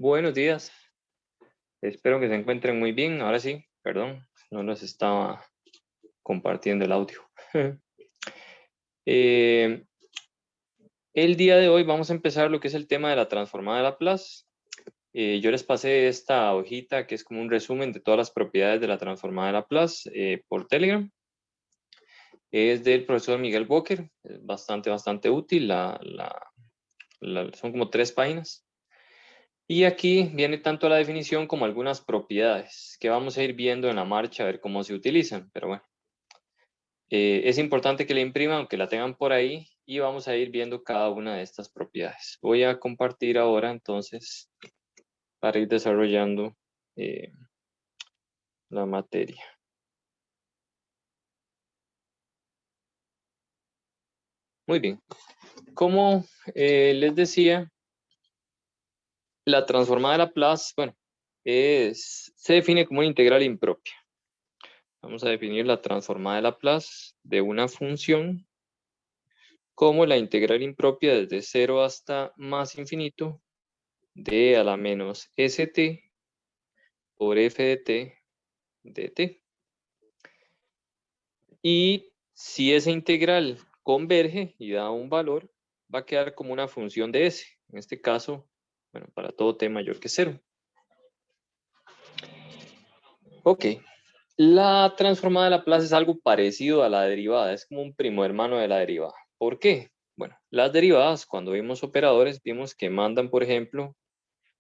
Buenos días, espero que se encuentren muy bien. Ahora sí, perdón, no les estaba compartiendo el audio. Eh, el día de hoy vamos a empezar lo que es el tema de la transformada de Laplace. Yo les pasé esta hojita que es como un resumen de todas las propiedades de la transformada de Laplace por Telegram. Es del profesor Miguel Boker, es bastante útil. Son como 3 páginas. Y aquí viene tanto la definición como algunas propiedades que vamos a ir viendo en la marcha a ver cómo se utilizan. Pero bueno, es importante que la impriman, aunque la tengan por ahí, y vamos a ir viendo cada una de estas propiedades. Voy a compartir ahora entonces para ir desarrollando eh, la materia. Muy bien. Como les decía, la transformada de Laplace, bueno, se define como una integral impropia. Vamos a definir la transformada de Laplace de una función como la integral impropia desde 0 hasta más infinito de a la menos st por f de t de t. Y si esa integral converge y da un valor, va a quedar como una función de s. En este caso, bueno, para todo t mayor que 0. Ok. La transformada de Laplace es algo parecido a la derivada. Es como un primo hermano de la derivada. ¿Por qué? Bueno, las derivadas, cuando vimos operadores, vimos que mandan, por ejemplo,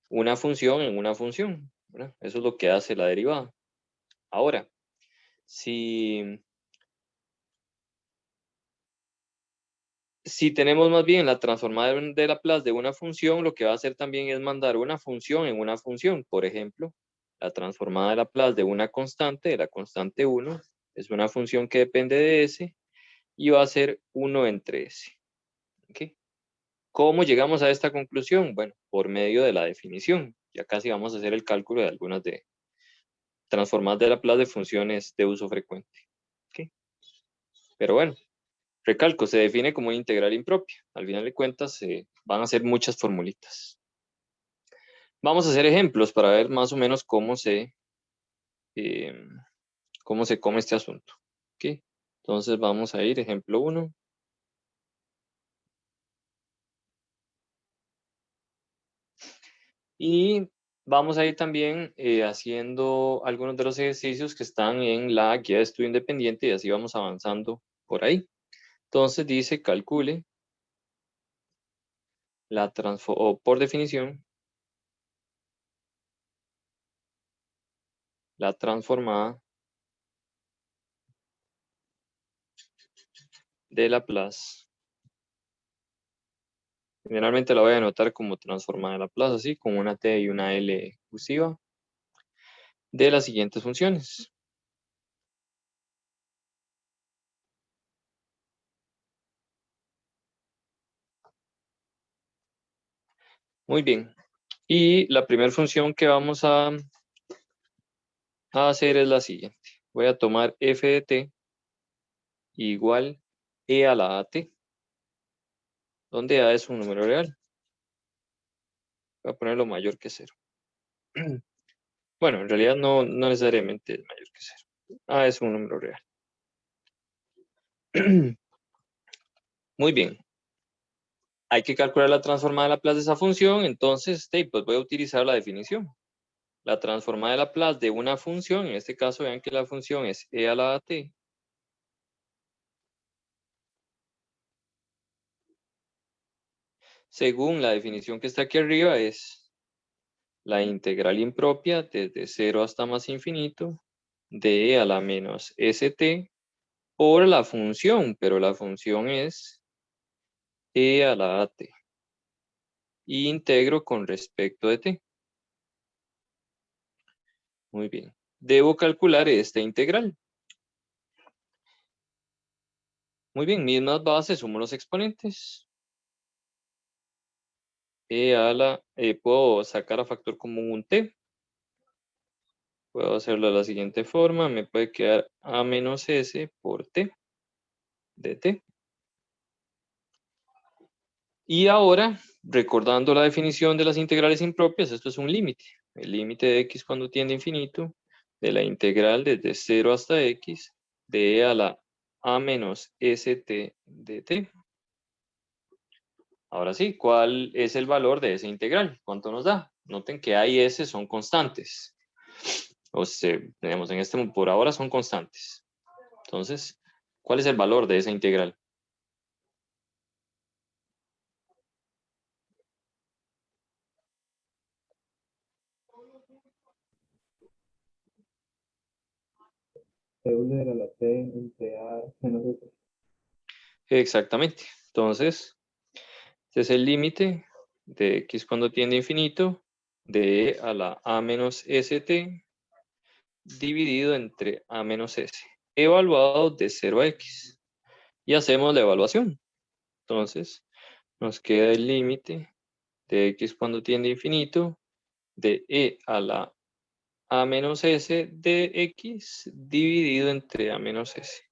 una función en una función, ¿verdad? Eso es lo que hace la derivada. Ahora, si tenemos más bien la transformada de Laplace de una función, lo que va a hacer también es mandar una función en una función. Por ejemplo, la transformada de Laplace de una constante, de la constante 1, es una función que depende de s y va a ser 1 entre s. ¿Okay? ¿Cómo llegamos a esta conclusión? Bueno, por medio de la definición. Ya casi vamos a hacer el cálculo de algunas de transformadas de Laplace de funciones de uso frecuente. ¿Okay? Pero bueno, recalco, se define como una integral impropia. Al final de cuentas, van a ser muchas formulitas. Vamos a hacer ejemplos para ver más o menos eh, cómo se come este asunto. ¿Okay? Entonces vamos a ir, ejemplo 1. Y vamos a ir también haciendo algunos de los ejercicios que están en la guía de estudio independiente y así vamos avanzando por ahí. Entonces dice, calcule o por definición, la transformada de Laplace. Generalmente la voy a anotar como transformada de Laplace, así, con una t y una l cursiva, de las siguientes funciones. Muy bien. Y la primera función que vamos a hacer es la siguiente. Voy a tomar f de t igual e a la at, donde a es un número real. Voy a ponerlo mayor que 0. Bueno, en realidad no necesariamente es mayor que 0. A es un número real. Muy bien. Hay que calcular la transformada de Laplace de esa función, entonces pues voy a utilizar la definición. La transformada de Laplace de una función, en este caso vean que la función es e a la at. Según la definición que está aquí arriba, es la integral impropia desde 0 hasta más infinito de e a la menos st por la función, pero la función es e a la at. Y integro con respecto de t. Muy bien. Debo calcular esta integral. Muy bien, mismas bases, sumo los exponentes. Puedo sacar a factor común un t. Puedo hacerlo de la siguiente forma. Me puede quedar a menos s por t de t. Y ahora recordando la definición de las integrales impropias, esto es un límite. El límite de x cuando tiende a infinito, de la integral desde 0 hasta x, de e a la a menos st de t. Ahora sí, ¿cuál es el valor de esa integral? ¿Cuánto nos da? Noten que a y s son constantes. O sea, digamos, por ahora son constantes. Entonces, ¿cuál es el valor de esa integral? W a la t entre a menos s. Exactamente. Entonces, este es el límite de x cuando tiende a infinito de e a la a menos st dividido entre a menos s, evaluado de 0 a x. Y hacemos la evaluación. Entonces, nos queda el límite de x cuando tiende a infinito de e a la a menos s de x dividido entre a menos s.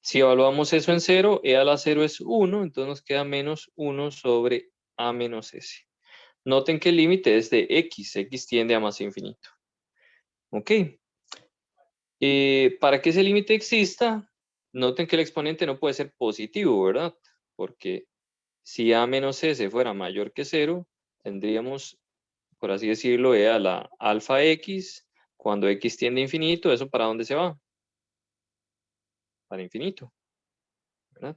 Si evaluamos eso en 0, e a la 0 es 1, entonces nos queda menos 1 sobre a menos s. Noten que el límite es de x tiende a más infinito. Ok. Para que ese límite exista, noten que el exponente no puede ser positivo, ¿verdad? Porque si a menos s fuera mayor que 0, tendríamos, por así decirlo, e a la alfa x, cuando x tiende a infinito, ¿eso para dónde se va? Para infinito, ¿verdad?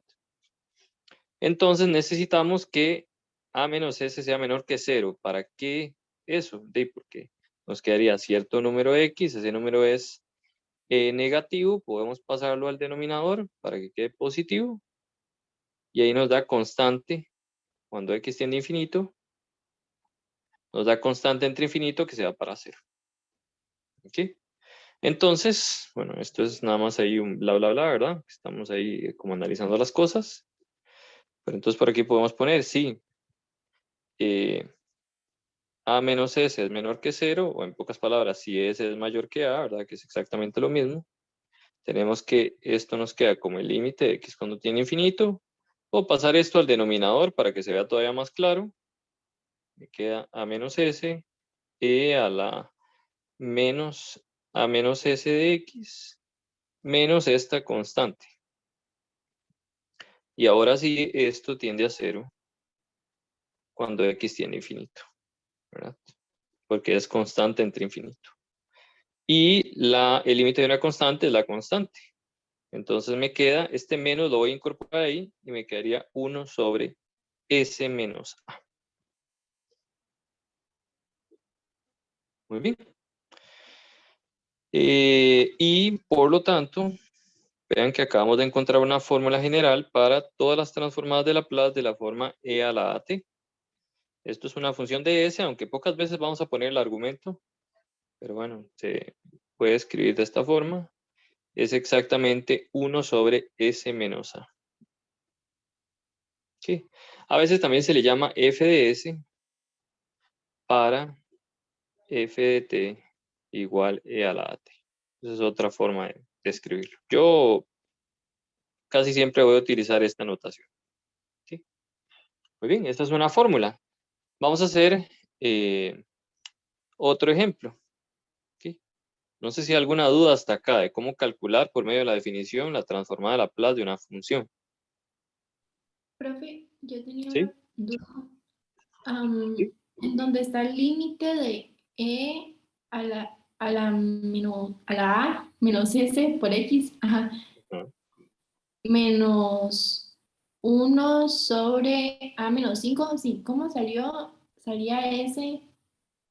Entonces necesitamos que a menos s sea menor que 0. ¿Para qué eso? Porque nos quedaría cierto número x, ese número es negativo, podemos pasarlo al denominador para que quede positivo, y ahí nos da constante, cuando x tiende a infinito, nos da constante entre infinito que se va para 0. ¿Ok? Entonces, bueno, esto es nada más ahí un bla, bla, bla, ¿verdad? Estamos ahí como analizando las cosas. Pero entonces por aquí podemos poner, sí, a menos s es menor que 0, o en pocas palabras, si s es mayor que a, ¿verdad? Que es exactamente lo mismo. Tenemos que esto nos queda como el límite de x cuando tiene infinito, o pasar esto al denominador para que se vea todavía más claro. Me queda a menos s e a la menos a menos s de x menos esta constante. Y ahora sí, esto tiende a 0 cuando x tiene infinito, ¿verdad? Porque es constante entre infinito. Y el límite de una constante es la constante. Entonces me queda, este menos lo voy a incorporar ahí y me quedaría 1 sobre s menos a. Muy bien. Y por lo tanto, vean que acabamos de encontrar una fórmula general para todas las transformadas de Laplace de la forma e a la at. Esto es una función de s, aunque pocas veces vamos a poner el argumento, pero bueno, se puede escribir de esta forma. Es exactamente 1 sobre s menos a. ¿Sí? A veces también se le llama f de s para f de t igual e a la at. Esa es otra forma de escribirlo. Yo casi siempre voy a utilizar esta notación. ¿Sí? Muy bien, esta es una fórmula. Vamos a hacer otro ejemplo. ¿Sí? No sé si hay alguna duda hasta acá de cómo calcular por medio de la definición la transformada de Laplace de una función. Profe, yo tenía ¿Sí? una duda. ¿Sí? En donde está el límite de e a la a menos s por x, ajá, Ajá. menos 1 sobre a menos 5, sí, ¿cómo salió? Salía ese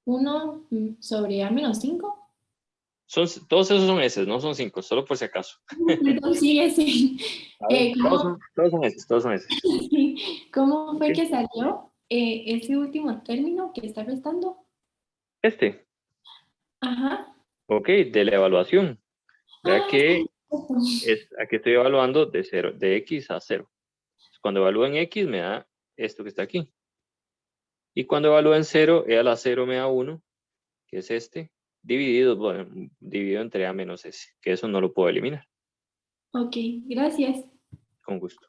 1 sobre a menos 5. Todos esos son S, no son 5, solo por si acaso. Perdón, sí, ese. A ver, ¿Cómo, todos son S, todos son S. cómo ¿Ok? fue que salió ese último término que está restando? Este, Ajá. ok, de la evaluación. Vea Ah, que sí. aquí estoy evaluando de 0, de X a 0. Cuando evalúo en X me da esto que está aquí. Y cuando evalúo en 0, E a la 0 me da 1, que es este, dividido, bueno, dividido entre A menos S, que eso no lo puedo eliminar, Ok, gracias. con gusto.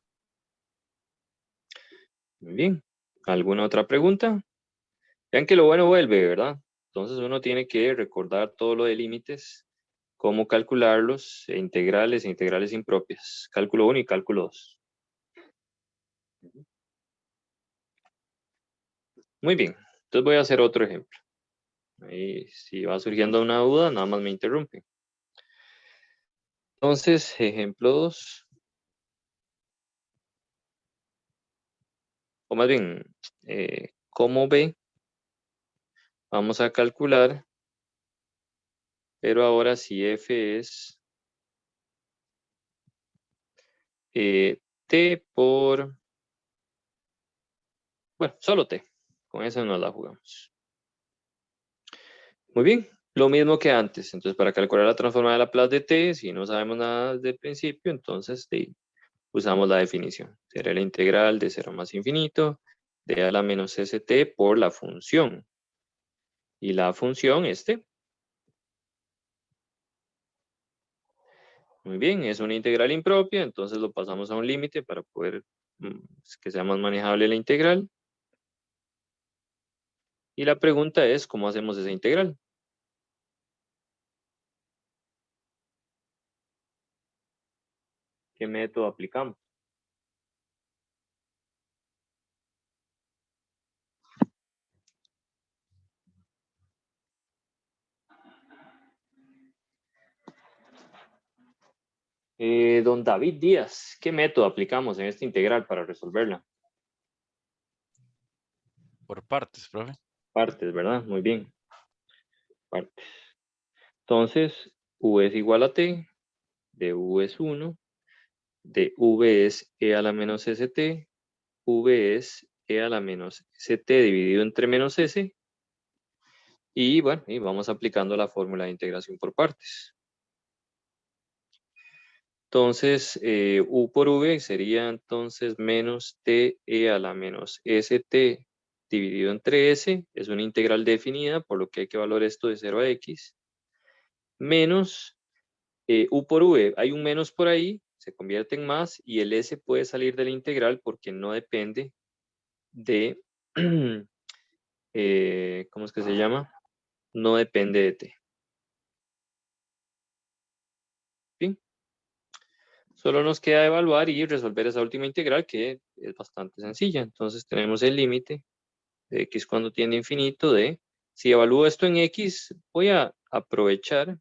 Muy bien. ¿Alguna otra pregunta? Vean que lo bueno vuelve, ¿verdad? Entonces uno tiene que recordar todo lo de límites, cómo calcularlos, e integrales impropias. Cálculo 1 y cálculo 2. Muy bien, entonces voy a hacer otro ejemplo. Ahí, si va surgiendo una duda, nada más me interrumpe. Entonces, ejemplo 2. O más bien, como ve, vamos a calcular, pero ahora si f es t por, bueno, solo t. Con eso nos la jugamos. Muy bien, lo mismo que antes. Entonces, para calcular la transformada de Laplace de t, si no sabemos nada desde el principio, entonces usamos la definición. Será la integral de 0 más infinito de a la menos st por la función. Y la función es t. Muy bien, es una integral impropia, entonces lo pasamos a un límite para poder que sea más manejable la integral. Y la pregunta es, ¿cómo hacemos esa integral? ¿Qué método aplicamos? Don David Díaz, ¿qué método aplicamos en esta integral para resolverla? Por partes, profe. Partes, ¿verdad? Muy bien. Partes. Entonces, U es igual a T, de U es 1, de V es E a la menos ST, V es E a la menos ST dividido entre menos S, y bueno, y vamos aplicando la fórmula de integración por partes. Entonces, U por V sería entonces menos TE a la menos ST dividido entre S, es una integral definida, por lo que hay que evaluar esto de 0 a X, menos U por V, hay un menos por ahí, se convierte en más, y el S puede salir de la integral porque no depende de, ¿cómo es que se llama? No depende de T. Bien. Solo nos queda evaluar y resolver esa última integral que es bastante sencilla. Entonces tenemos el límite de x cuando tiende a infinito de, si evalúo esto en x, voy a aprovechar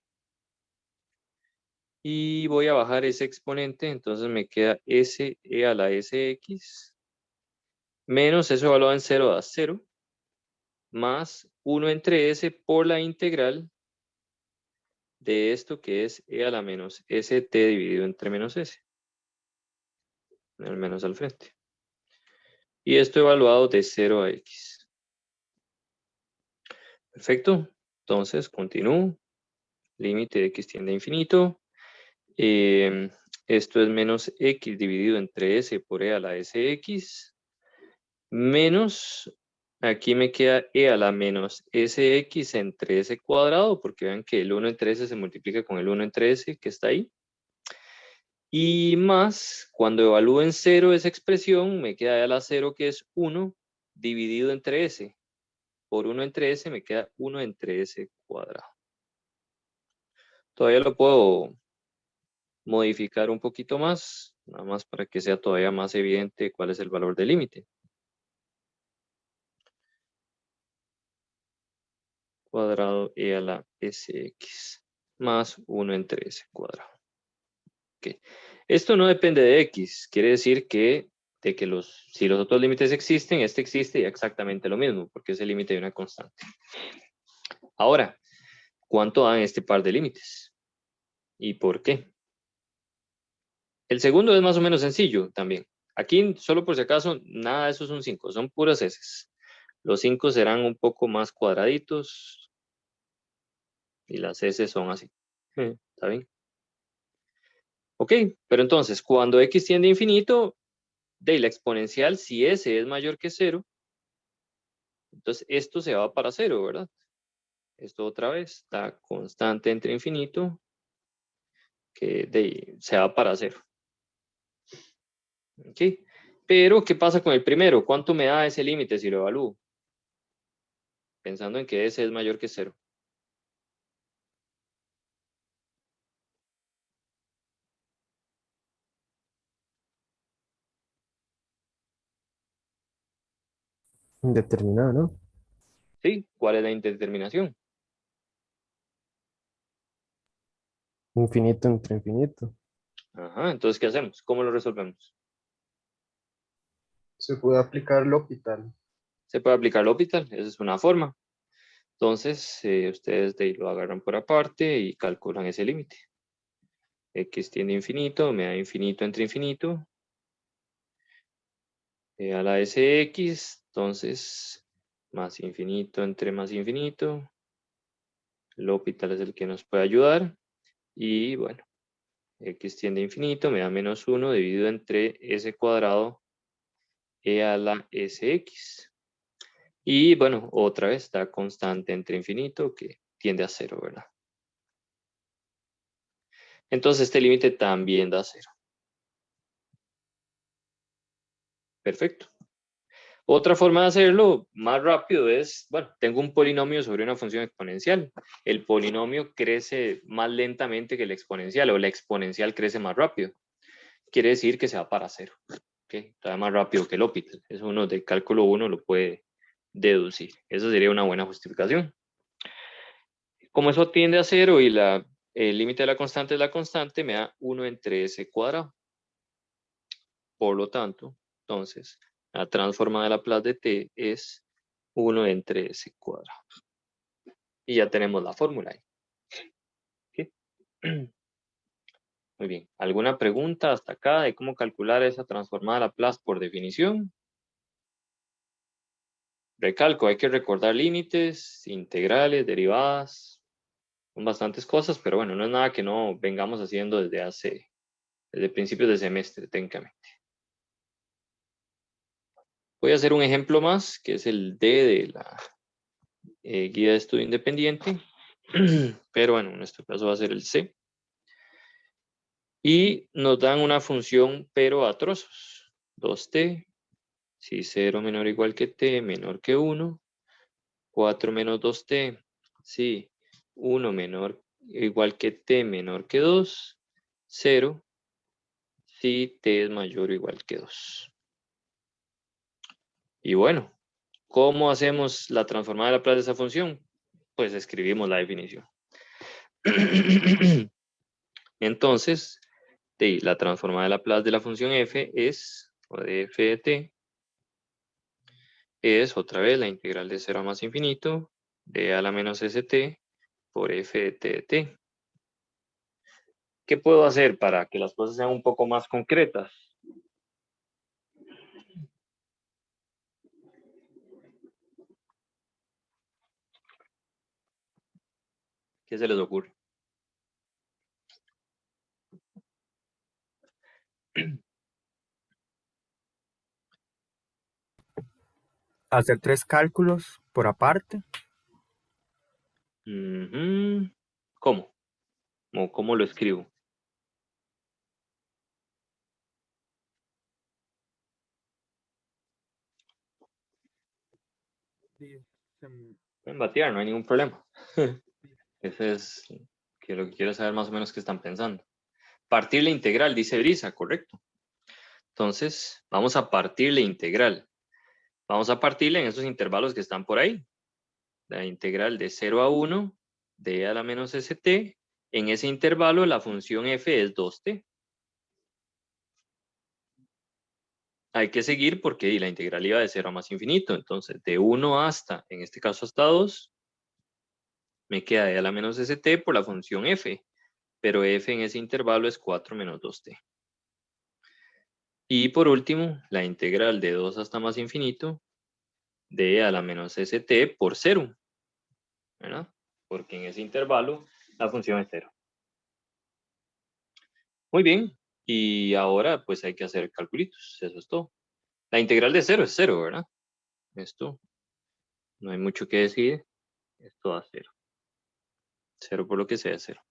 y voy a bajar ese exponente, entonces me queda s e a la sx menos eso evaluado en 0 da 0, más 1 entre s por la integral de esto que es e a la menos st dividido entre menos s, el menos al frente. Y esto evaluado de 0 a x. Perfecto. Entonces, continúo. Límite de x tiende a infinito. Esto es menos x dividido entre s por e a la sx. Menos, aquí me queda e a la menos sx entre s cuadrado, porque vean que el 1 entre s se multiplica con el 1 entre s que está ahí. Y más, cuando evalúo en 0 esa expresión, me queda e a la 0 que es 1 dividido entre s. Por 1 entre s me queda 1 entre s cuadrado. Todavía lo puedo modificar un poquito más, nada más para que sea todavía más evidente cuál es el valor del límite. Cuadrado e a la sx más 1 entre s cuadrado. Okay. Esto no depende de x, quiere decir que, si los otros límites existen, este existe y exactamente lo mismo, porque es el límite de una constante. Ahora, ¿cuánto dan este par de límites? ¿Y por qué? El segundo es más o menos sencillo también. Aquí, solo por si acaso, nada de eso son 5, son puras s. Los 5 serán un poco más cuadraditos y las s son así. ¿Está bien? Ok, pero entonces, cuando x tiende a infinito, de la exponencial, si s es mayor que 0, entonces esto se va para 0, ¿verdad? Esto otra vez, la constante entre infinito, que se va para 0. Ok, Pero, ¿qué pasa con el primero? ¿Cuánto me da ese límite si lo evalúo? Pensando en que ese es mayor que 0. Indeterminado, ¿no? ¿Sí? ¿Cuál es la indeterminación? Infinito entre infinito. Ajá, entonces, ¿qué hacemos? ¿Cómo lo resolvemos? Se puede aplicar L'Hopital. Se puede aplicar L'Hopital, esa es una forma. Entonces, ustedes de ahí lo agarran por aparte y calculan ese límite. X tiende a infinito, me da infinito entre infinito. A la SX, entonces, más infinito entre más infinito. L'Hopital es el que nos puede ayudar. Y bueno, X tiende a infinito, me da menos 1 dividido entre S cuadrado a la SX. Y bueno, otra vez está constante entre infinito que tiende a 0, ¿verdad? Entonces este límite también da 0. Perfecto. Otra forma de hacerlo más rápido es, bueno, tengo un polinomio sobre una función exponencial. El polinomio crece más lentamente que el exponencial o la exponencial crece más rápido. Quiere decir que se va para 0. ¿Okay? Está más rápido que el L'Hopital. Eso uno del cálculo 1 lo puede deducir. Eso sería una buena justificación. Como eso tiende a 0 y el límite de la constante es la constante, me da 1 entre S cuadrado. Por lo tanto, entonces, la transforma de Laplace de t es 1 entre S cuadrado. Y ya tenemos la fórmula ahí. ¿Okay? Muy bien. ¿Alguna pregunta hasta acá de cómo calcular esa transformada de Laplace por definición? Recalco, hay que recordar límites, integrales, derivadas. Son bastantes cosas, pero bueno, no es nada que no vengamos haciendo desde principios de semestre, técnicamente. Voy a hacer un ejemplo más, que es el D de la guía de estudio independiente. Pero bueno, en este caso va a ser el C. Y nos dan una función, pero a trozos. 2t, si 0 menor o igual que t, menor que 1. 4 menos 2t, si 1 menor o igual que t, menor que 2. 0, si t es mayor o igual que 2. Y bueno, ¿cómo hacemos la transformada de Laplace de esa función? Pues escribimos la definición. Entonces, la transformada de Laplace de la función f es, o de f de t, es otra vez la integral de 0 a más infinito de a la menos st por f de t de t. ¿Qué puedo hacer para que las cosas sean un poco más concretas? ¿Qué se les ocurre? Hacer 3 cálculos por aparte. ¿Cómo? ¿Cómo lo escribo? Pueden batear, no hay ningún problema. Eso es que lo que quiero saber más o menos qué están pensando. Partir la integral, dice Brisa, correcto. Entonces, vamos a partir la integral. Vamos a partirla en esos intervalos que están por ahí. La integral de 0 a 1 de a la menos st. En ese intervalo la función f es 2t. Hay que seguir porque la integral iba de 0 a más infinito. Entonces, de 1 hasta, en este caso hasta 2, me queda de a la menos st por la función f. Pero f en ese intervalo es 4 menos 2t. Y por último, la integral de 2 hasta más infinito de a la menos st por 0. ¿Verdad? Porque en ese intervalo la función es 0. Muy bien. Y ahora pues hay que hacer calculitos. Eso es todo. La integral de 0 es 0, ¿verdad? Esto no hay mucho que decir. Esto da 0. 0 por lo que sea 0.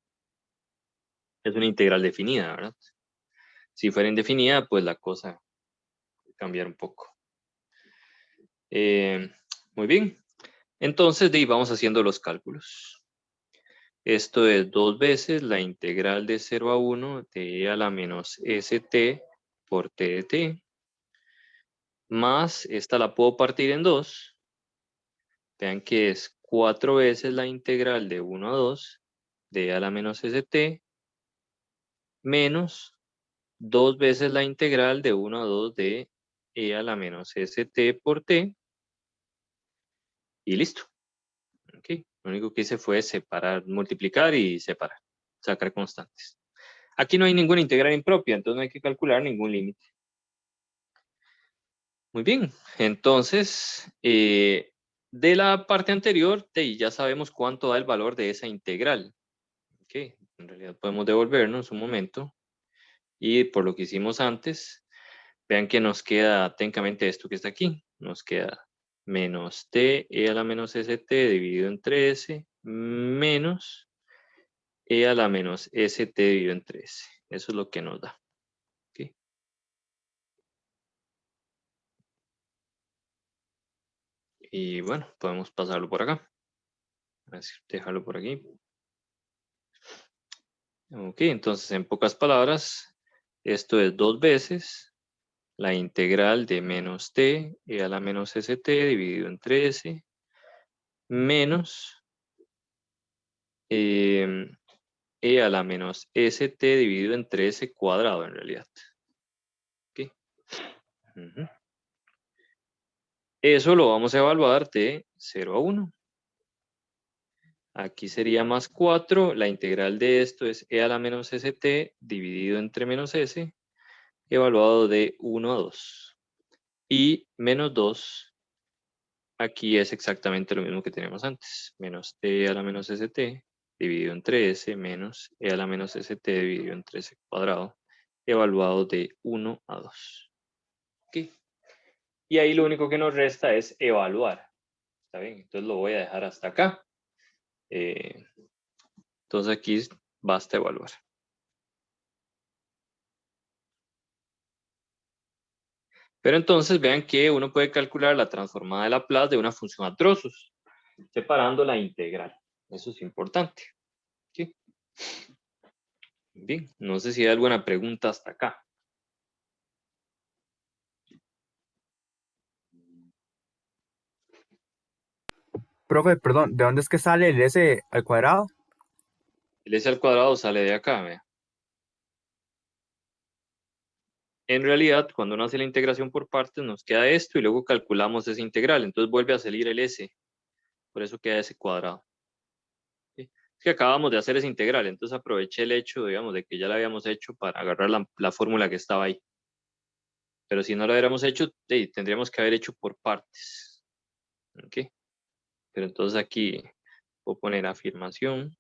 Es una integral definida, ¿verdad? Si fuera indefinida, pues la cosa cambiar un poco. Muy bien. Entonces, de ahí vamos haciendo los cálculos. Esto es 2 veces la integral de 0 a 1 de e a la menos st por t de t. Más, esta la puedo partir en 2. Vean que es 4 veces la integral de 1 a 2 de e a la menos st menos 2 veces la integral de 1 a 2 de e a la menos st por t. Y listo. Okay. Lo único que hice fue separar, multiplicar y separar, sacar constantes. Aquí no hay ninguna integral impropia, entonces no hay que calcular ningún límite. Muy bien, entonces, de la parte anterior, ya sabemos cuánto da el valor de esa integral. Okay. En realidad podemos devolvernos un momento y por lo que hicimos antes, vean que nos queda técnicamente esto que está aquí. Nos queda menos t e a la menos st dividido entre s menos e a la menos st dividido entre s. Eso es lo que nos da. ¿Okay? Y bueno, podemos pasarlo por acá. Así, dejarlo por aquí. Ok, entonces en pocas palabras, esto es 2 veces la integral de menos t e a la menos st dividido entre s menos e a la menos st dividido entre s cuadrado en realidad. ¿Okay? Eso lo vamos a evaluar de 0 a 1. Aquí sería más 4. La integral de esto es e a la menos st dividido entre menos s, evaluado de 1 a 2. Y menos 2, aquí es exactamente lo mismo que teníamos antes. Menos t a la menos st dividido entre s menos e a la menos st dividido entre s cuadrado, evaluado de 1 a 2. ¿Okay? Y ahí lo único que nos resta es evaluar. ¿Está bien? Entonces lo voy a dejar hasta acá. Entonces aquí basta evaluar. Pero entonces vean que uno puede calcular la transformada de Laplace de una función a trozos, separando la integral. Eso es importante. ¿Sí? Bien, no sé si hay alguna pregunta hasta acá. Profe, perdón, ¿de dónde es que sale el s al cuadrado? El s al cuadrado sale de acá, vea. En realidad, cuando uno hace la integración por partes, nos queda esto y luego calculamos esa integral. Entonces vuelve a salir el s. Por eso queda s cuadrado. ¿Sí? Es que acabamos de hacer esa integral, entonces aproveché el hecho, digamos, de que ya la habíamos hecho para agarrar la fórmula que estaba ahí. Pero si no lo hubiéramos hecho, tendríamos que haber hecho por partes. ¿Okay? Pero entonces aquí voy a poner afirmación.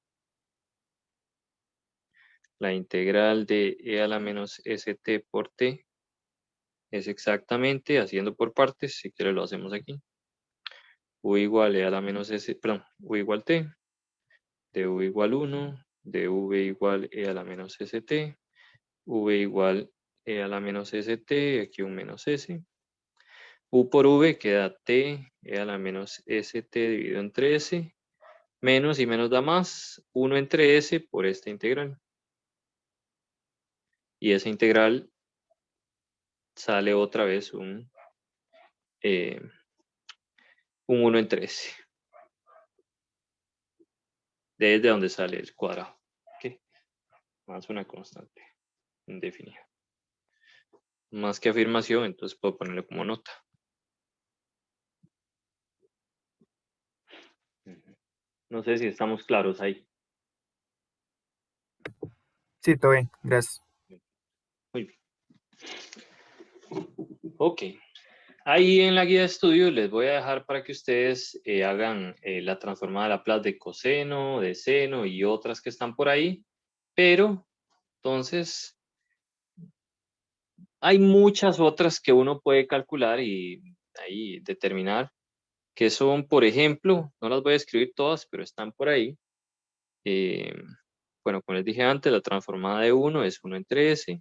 La integral de e a la menos st por t es exactamente, haciendo por partes, si quiere lo hacemos aquí. U igual e a la menos s, perdón, u igual t, de u igual 1, de v igual e a la menos st, v igual e a la menos st, aquí un menos s. U por v queda t e a la menos st dividido entre s, menos y menos da más, 1 entre s por esta integral. Y esa integral sale otra vez un 1 entre s. Desde donde sale el cuadrado. ¿Okay? Más una constante indefinida. Más que afirmación, entonces puedo ponerlo como nota. No sé si estamos claros ahí. Sí, todo bien, gracias. Muy bien. Ok. Ahí en la guía de estudio les voy a dejar para que ustedes hagan la transformada de Laplace de coseno, de seno y otras que están por ahí. Pero, entonces, hay muchas otras que uno puede calcular y ahí determinar que son, por ejemplo, no las voy a escribir todas, pero están por ahí. Bueno, como les dije antes, la transformada de 1 es 1 entre s,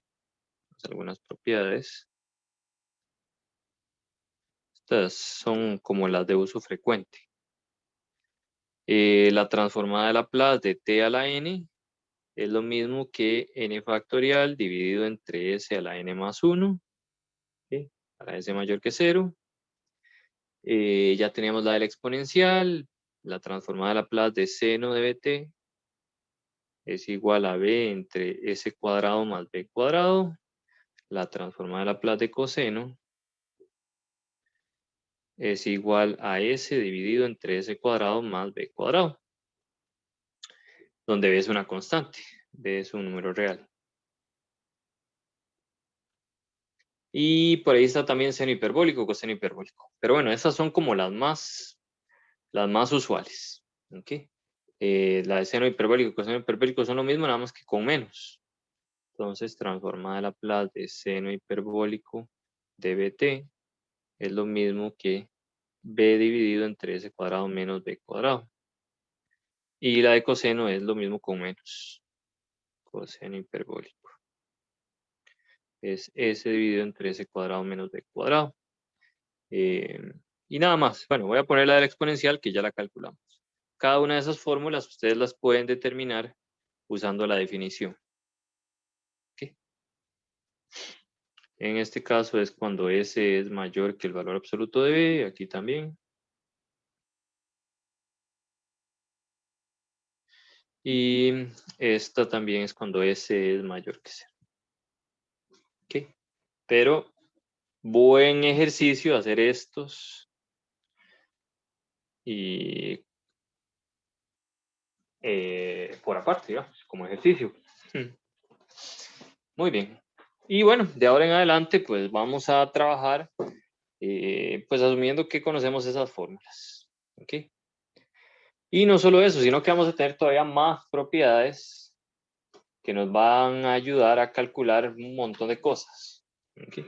algunas propiedades. Estas son como las de uso frecuente. La transformada de Laplace de t a la n es lo mismo que n factorial dividido entre s a la n más 1, ¿sí? Para s mayor que 0. Ya teníamos la de la exponencial, la transformada de Laplace de seno de bt es igual a b entre s cuadrado más b cuadrado. La transformada de Laplace de coseno es igual a s dividido entre s cuadrado más b cuadrado, donde b es una constante, b es un número real. Y por ahí está también seno hiperbólico, coseno hiperbólico. Pero bueno, esas son como las más usuales. ¿Okay? La de seno hiperbólico y coseno hiperbólico son lo mismo, nada más que con menos. Entonces, transformada la Laplace de seno hiperbólico de bt es lo mismo que b dividido entre s cuadrado menos b cuadrado. Y la de coseno es lo mismo con menos. Coseno hiperbólico es s dividido entre s cuadrado menos b cuadrado. Y nada más. Bueno, voy a poner la de la exponencial que ya la calculamos. Cada una de esas fórmulas ustedes las pueden determinar usando la definición. ¿Okay? En este caso es cuando S es mayor que el valor absoluto de B, aquí también. Y esta también es cuando S es mayor que 0. ¿Okay? Pero buen ejercicio hacer estos. Y por aparte, digamos, como ejercicio. Muy bien. Y bueno, de ahora en adelante, pues vamos a trabajar, pues asumiendo que conocemos esas fórmulas. ¿Ok? Y no solo eso, sino que vamos a tener todavía más propiedades que nos van a ayudar a calcular un montón de cosas. ¿Ok?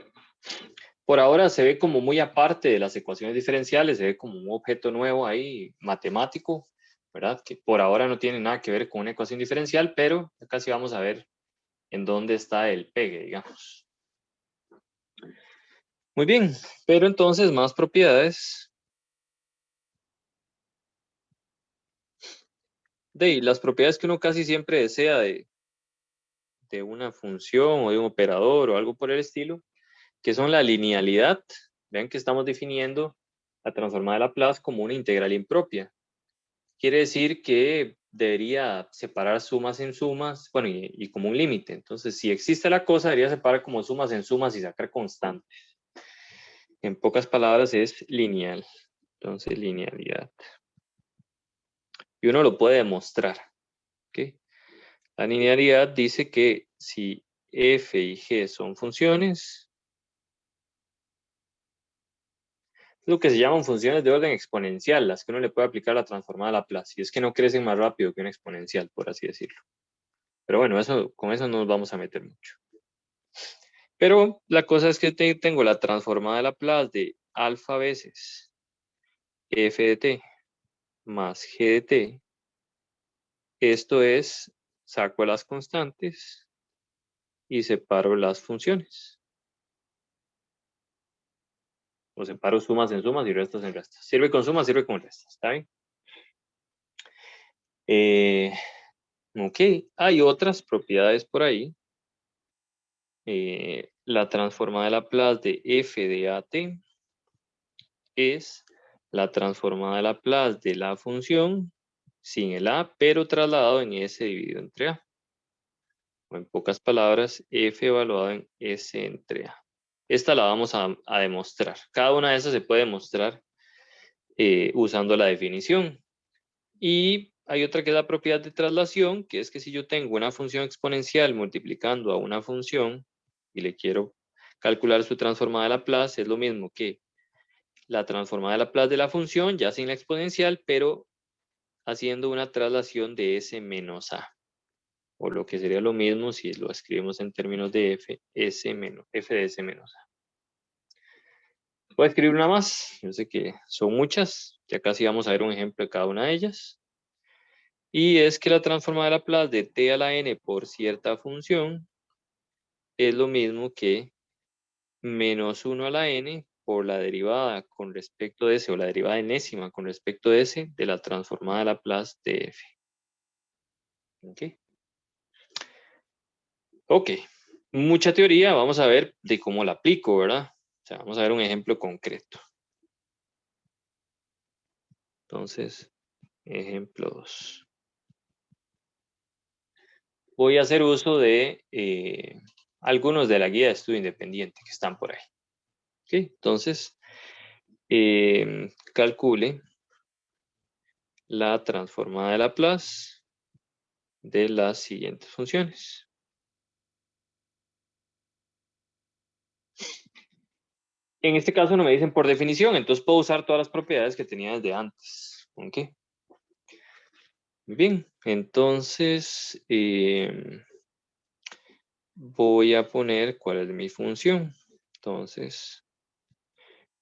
Por ahora se ve como muy aparte de las ecuaciones diferenciales, se ve como un objeto nuevo ahí, matemático, ¿verdad? Que por ahora no tiene nada que ver con una ecuación diferencial, pero acá sí vamos a ver en dónde está el pegue, digamos. Muy bien, pero entonces más propiedades. De las propiedades que uno casi siempre desea de una función o de un operador o algo por el estilo, que son la linealidad. Vean que estamos definiendo la transformada de Laplace como una integral impropia. Quiere decir que debería separar sumas en sumas, bueno, y como un límite. Entonces, si existe la cosa, debería separar como sumas en sumas y sacar constantes. En pocas palabras, es lineal. Entonces, linealidad. Y uno lo puede demostrar. ¿Okay? La linealidad dice que si f y g son funciones, lo que se llaman funciones de orden exponencial, las que uno le puede aplicar la transformada de Laplace, y es que no crecen más rápido que una exponencial, por así decirlo. Pero bueno, con eso no nos vamos a meter mucho. Pero la cosa es que tengo la transformada de Laplace de alfa veces f de t más g de t. Esto es, saco las constantes y separo las funciones. O separo sumas en sumas y restas en restas. Sirve con sumas, sirve con restas. ¿Está bien? Ok, hay otras propiedades por ahí. La transformada de Laplace de f de at es la transformada de Laplace de la función sin el a, pero trasladado en s dividido entre a. O en pocas palabras, f evaluado en s entre a. Esta la vamos a demostrar. Cada una de esas se puede demostrar usando la definición. Y hay otra que es la propiedad de traslación, que es que si yo tengo una función exponencial multiplicando a una función y le quiero calcular su transformada de Laplace, es lo mismo que la transformada de Laplace de la función, ya sin la exponencial, pero haciendo una traslación de s menos a. O lo que sería lo mismo si lo escribimos en términos de f de s menos a. Voy a escribir una más. Yo sé que son muchas. Ya casi vamos a ver un ejemplo de cada una de ellas. Y es que la transformada de Laplace de t a la n por cierta función es lo mismo que menos 1 a la n por la derivada con respecto de S, o la derivada enésima con respecto de S, de la transformada de Laplace de F. ¿Ok? Ok. Mucha teoría, vamos a ver de cómo la aplico, ¿verdad? O sea, vamos a ver un ejemplo concreto. Entonces, ejemplo 2. Voy a hacer uso de algunos de la guía de estudio independiente que están por ahí. ¿Ok? Entonces, calcule la transformada de Laplace de las siguientes funciones. En este caso no me dicen por definición, entonces puedo usar todas las propiedades que tenía desde antes. ¿Ok? Muy bien, entonces voy a poner cuál es mi función. Entonces,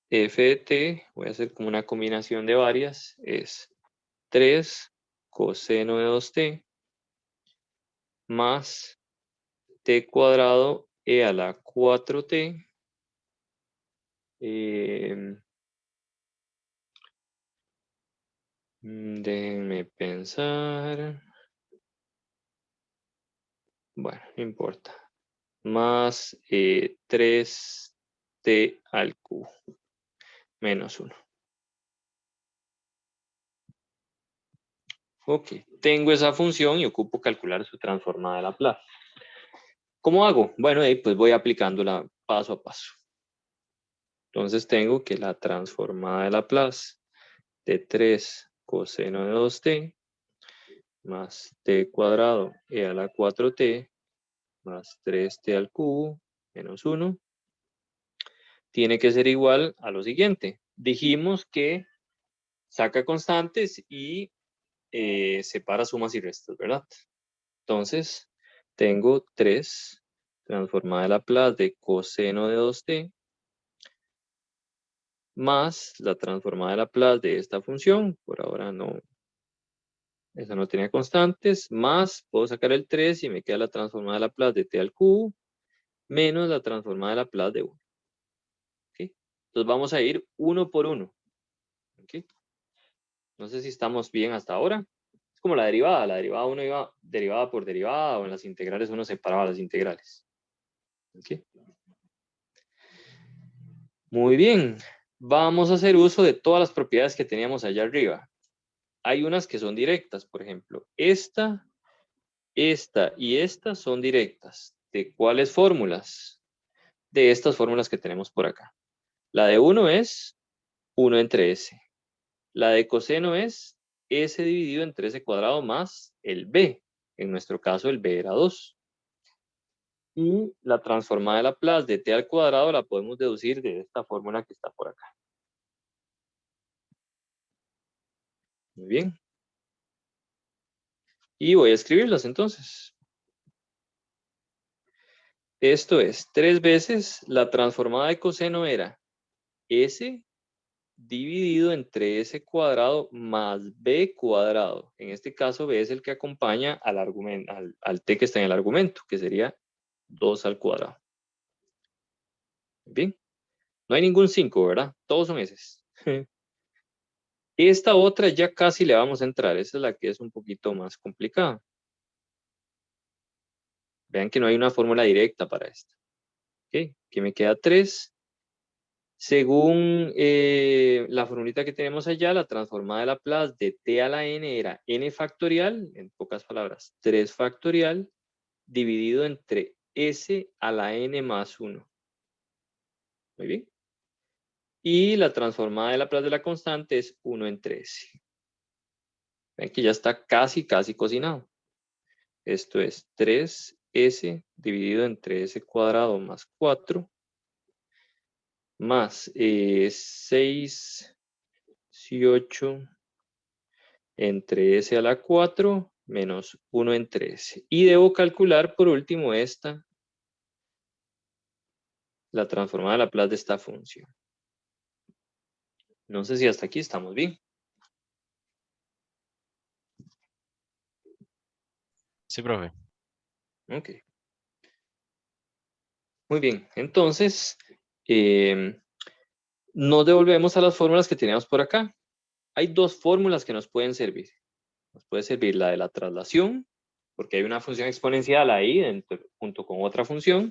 f de t, voy a hacer como una combinación de varias, es 3 coseno de 2t más t cuadrado e a la 4t déjenme pensar. Bueno, no importa. Más 3t al cubo menos 1. Ok, tengo esa función y ocupo calcular su transformada de Laplace. ¿Cómo hago? Bueno, ahí pues voy aplicándola paso a paso. Entonces tengo que la transformada de Laplace de 3 coseno de 2t más t cuadrado e a la 4t más 3t al cubo menos 1 tiene que ser igual a lo siguiente. Dijimos que saca constantes y separa sumas y restas, ¿verdad? Entonces, tengo 3 transformada de Laplace de coseno de 2t más la transformada de Laplace de esta función. Por ahora no, esa no tenía constantes, más puedo sacar el 3 y me queda la transformada de Laplace de t al cubo menos la transformada de Laplace de 1. ¿Okay? Entonces vamos a ir uno por uno. ¿Okay? No sé si estamos bien hasta ahora. Es como la derivada uno iba derivada por derivada o en las integrales uno separaba las integrales. ¿Okay? Muy bien, vamos a hacer uso de todas las propiedades que teníamos allá arriba. Hay unas que son directas, por ejemplo, esta y esta son directas. ¿De cuáles fórmulas? De estas fórmulas que tenemos por acá. La de 1 es 1 entre s. La de coseno es s dividido entre s cuadrado más el b. En nuestro caso el b era 2. Y la transformada de Laplace de t al cuadrado la podemos deducir de esta fórmula que está por acá. Muy bien. Y voy a escribirlas entonces. Esto es 3 veces la transformada de coseno era s dividido entre s cuadrado más b cuadrado. En este caso b es el que acompaña al argumento, al t que está en el argumento, que sería 2 al cuadrado. Bien. No hay ningún 5, ¿verdad? Todos son s. Esta otra ya casi le vamos a entrar. Esa es la que es un poquito más complicada. Vean que no hay una fórmula directa para esta. ¿Ok? Que me queda 3. Según la formulita que tenemos allá, la transformada de Laplace de t a la n era n factorial, en pocas palabras, 3 factorial, dividido entre s a la n más 1. Muy bien. Y la transformada de Laplace de la constante es 1 entre s. Ven que ya está casi cocinado. Esto es 3s dividido entre s cuadrado más 4 más 6 y 8 entre s a la 4 menos 1 entre s. Y debo calcular por último esta, la transformada de Laplace de esta función. No sé si hasta aquí estamos bien. Sí, profe. Ok. Muy bien, entonces nos devolvemos a las fórmulas que teníamos por acá. Hay dos fórmulas que nos pueden servir. Nos puede servir la de la traslación, porque hay una función exponencial ahí junto con otra función,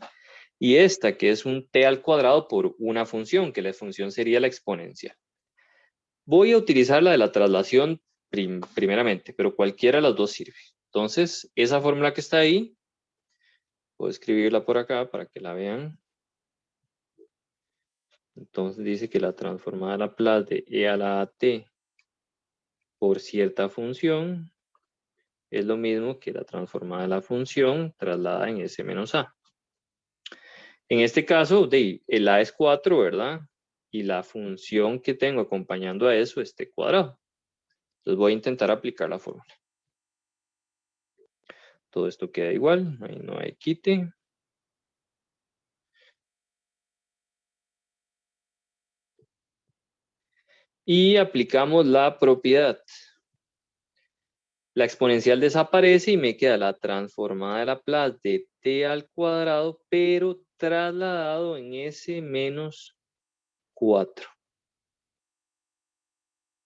y esta que es un t al cuadrado por una función, que la función sería la exponencial. Voy a utilizar la de la traslación primeramente, pero cualquiera de las dos sirve. Entonces, esa fórmula que está ahí, puedo escribirla por acá para que la vean. Entonces dice que la transformada de Laplace de e a la t por cierta función es lo mismo que la transformada de la función trasladada en s menos a. En este caso, el a es 4, ¿verdad? Y la función que tengo acompañando a eso es t cuadrado. Entonces voy a intentar aplicar la fórmula. Todo esto queda igual, ahí no hay quite. Y aplicamos la propiedad. La exponencial desaparece y me queda la transformada de Laplace de t al cuadrado, pero trasladado en s menos 4.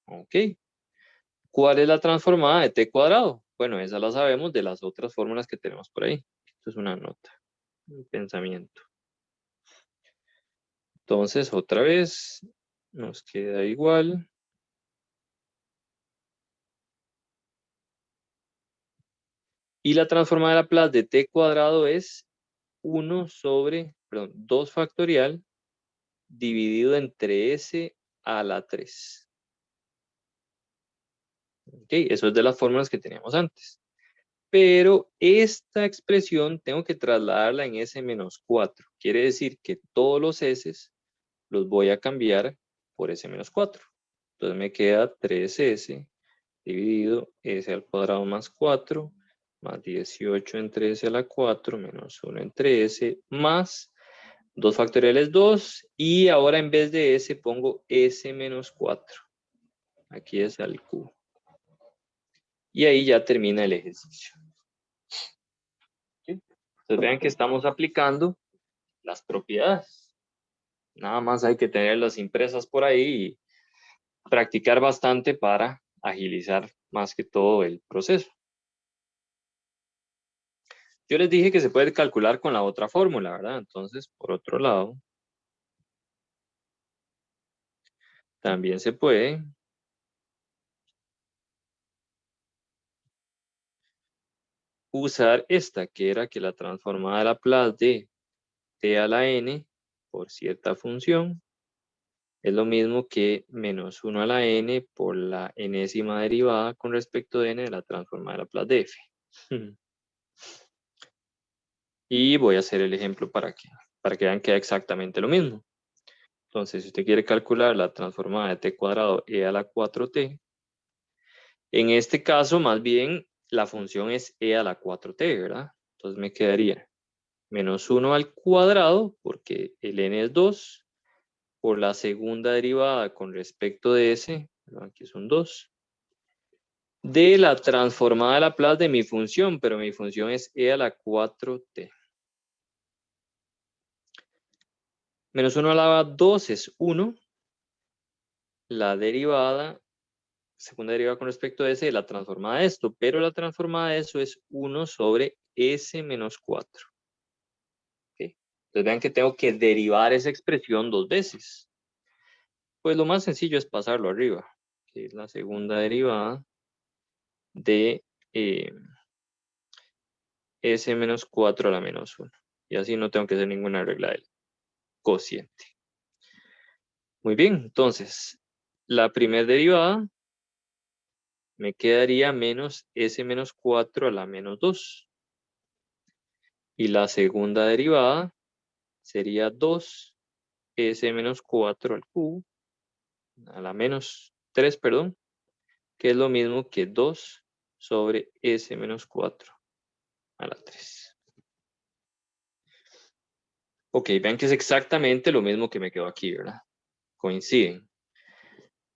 Ok. ¿Cuál es la transformada de t cuadrado? Bueno, esa la sabemos de las otras fórmulas que tenemos por ahí. Esto es una nota, un pensamiento. Entonces, otra vez, nos queda igual. Y la transformada de Laplace de t cuadrado es 2 factorial dividido entre s a la 3. Ok, eso es de las fórmulas que teníamos antes. Pero esta expresión tengo que trasladarla en s menos 4. Quiere decir que todos los s los voy a cambiar por s menos 4. Entonces me queda 3s dividido s al cuadrado más 4 más 18 entre s a la 4 menos 1 entre s más 2 factoriales 2 y ahora en vez de s pongo s menos 4. Aquí es al cubo. Y ahí ya termina el ejercicio. ¿Sí? Entonces vean que estamos aplicando las propiedades. Nada más hay que tenerlas impresas por ahí y practicar bastante para agilizar más que todo el proceso. Yo les dije que se puede calcular con la otra fórmula, ¿verdad? Entonces, por otro lado, también se puede usar esta, que era que la transformada de Laplace de t a la n por cierta función es lo mismo que menos 1 a la n por la enésima derivada con respecto de n de la transformada de Laplace de f. Y voy a hacer el ejemplo para que vean que es exactamente lo mismo. Entonces, si usted quiere calcular la transformada de t cuadrado e a la 4t, en este caso, más bien, la función es e a la 4t, ¿verdad? Entonces me quedaría menos 1 al cuadrado, porque el n es 2, por la segunda derivada con respecto de s, aquí son 2, de la transformada de Laplace de mi función, pero mi función es e a la 4t. Menos 1 a la 2 es 1. La derivada, segunda derivada con respecto a s, de la transformada de esto, pero la transformada de eso es 1 sobre s menos 4. ¿Okay? Entonces vean que tengo que derivar esa expresión 2 veces. Pues lo más sencillo es pasarlo arriba, que es la segunda derivada de s menos 4 a la menos 1. Y así no tengo que hacer ninguna regla del cociente. Muy bien, entonces, la primera derivada me quedaría menos s menos 4 a la menos 2. Y la segunda derivada sería 2 s menos 4 al cubo, a la menos 3, perdón, que es lo mismo que 2 sobre s menos 4 a la 3. Ok, vean que es exactamente lo mismo que me quedó aquí, ¿verdad? Coinciden.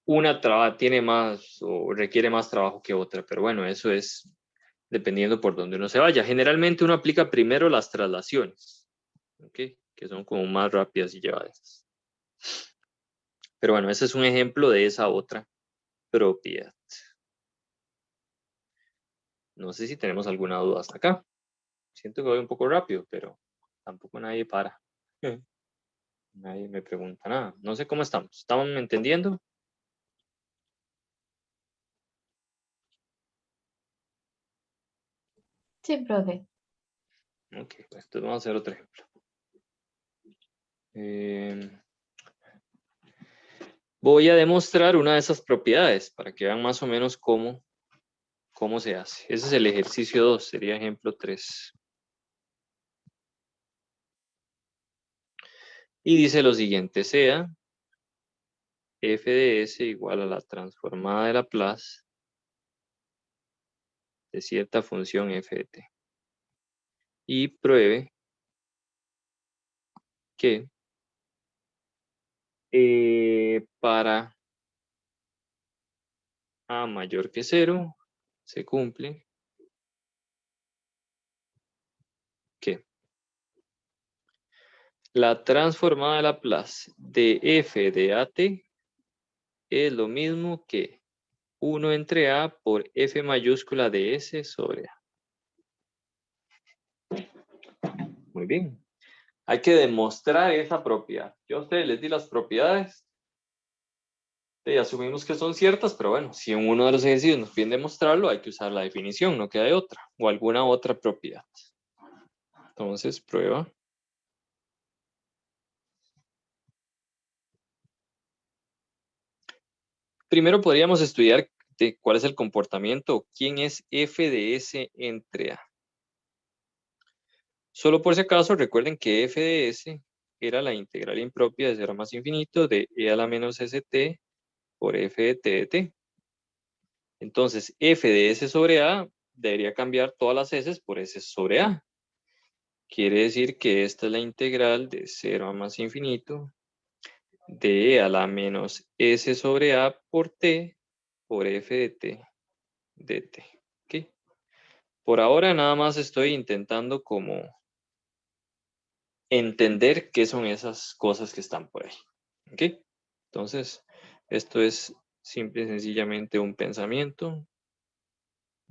Una tiene más o requiere más trabajo que otra, pero bueno, eso es dependiendo por dónde uno se vaya. Generalmente uno aplica primero las traslaciones, ¿ok? Que son como más rápidas y llevadas. Pero bueno, ese es un ejemplo de esa otra propiedad. No sé si tenemos alguna duda hasta acá. Siento que voy un poco rápido, pero tampoco nadie para. Nadie me pregunta nada. No sé cómo estamos. ¿Estamos entendiendo? Sí, profe. Ok, pues entonces vamos a hacer otro ejemplo. Voy a demostrar una de esas propiedades para que vean más o menos cómo se hace. Ese es el ejercicio 2, sería ejemplo 3. Y dice lo siguiente, sea f de s igual a la transformada de Laplace de cierta función f de t. Y pruebe que para a mayor que 0 se cumple que la transformada de Laplace de f de at es lo mismo que 1 entre a por f mayúscula de s sobre a. Muy bien. Hay que demostrar esa propiedad. Yo a ustedes les di las propiedades. Y asumimos que son ciertas, pero bueno, si en uno de los ejercicios nos piden demostrarlo, hay que usar la definición, no queda de otra, o alguna otra propiedad. Entonces, prueba. Primero podríamos estudiar cuál es el comportamiento, quién es f de s entre a. Solo por si acaso, recuerden que f de s era la integral impropia de 0 a más infinito de e a la menos st por f de t de t. Entonces, f de s sobre a debería cambiar todas las s por s sobre a. Quiere decir que esta es la integral de 0 a más infinito de e a la menos s sobre a por t por f de t dt. ¿Okay? Por ahora nada más estoy intentando como entender qué son esas cosas que están por ahí. ¿Okay? Entonces, esto es simple y sencillamente un pensamiento.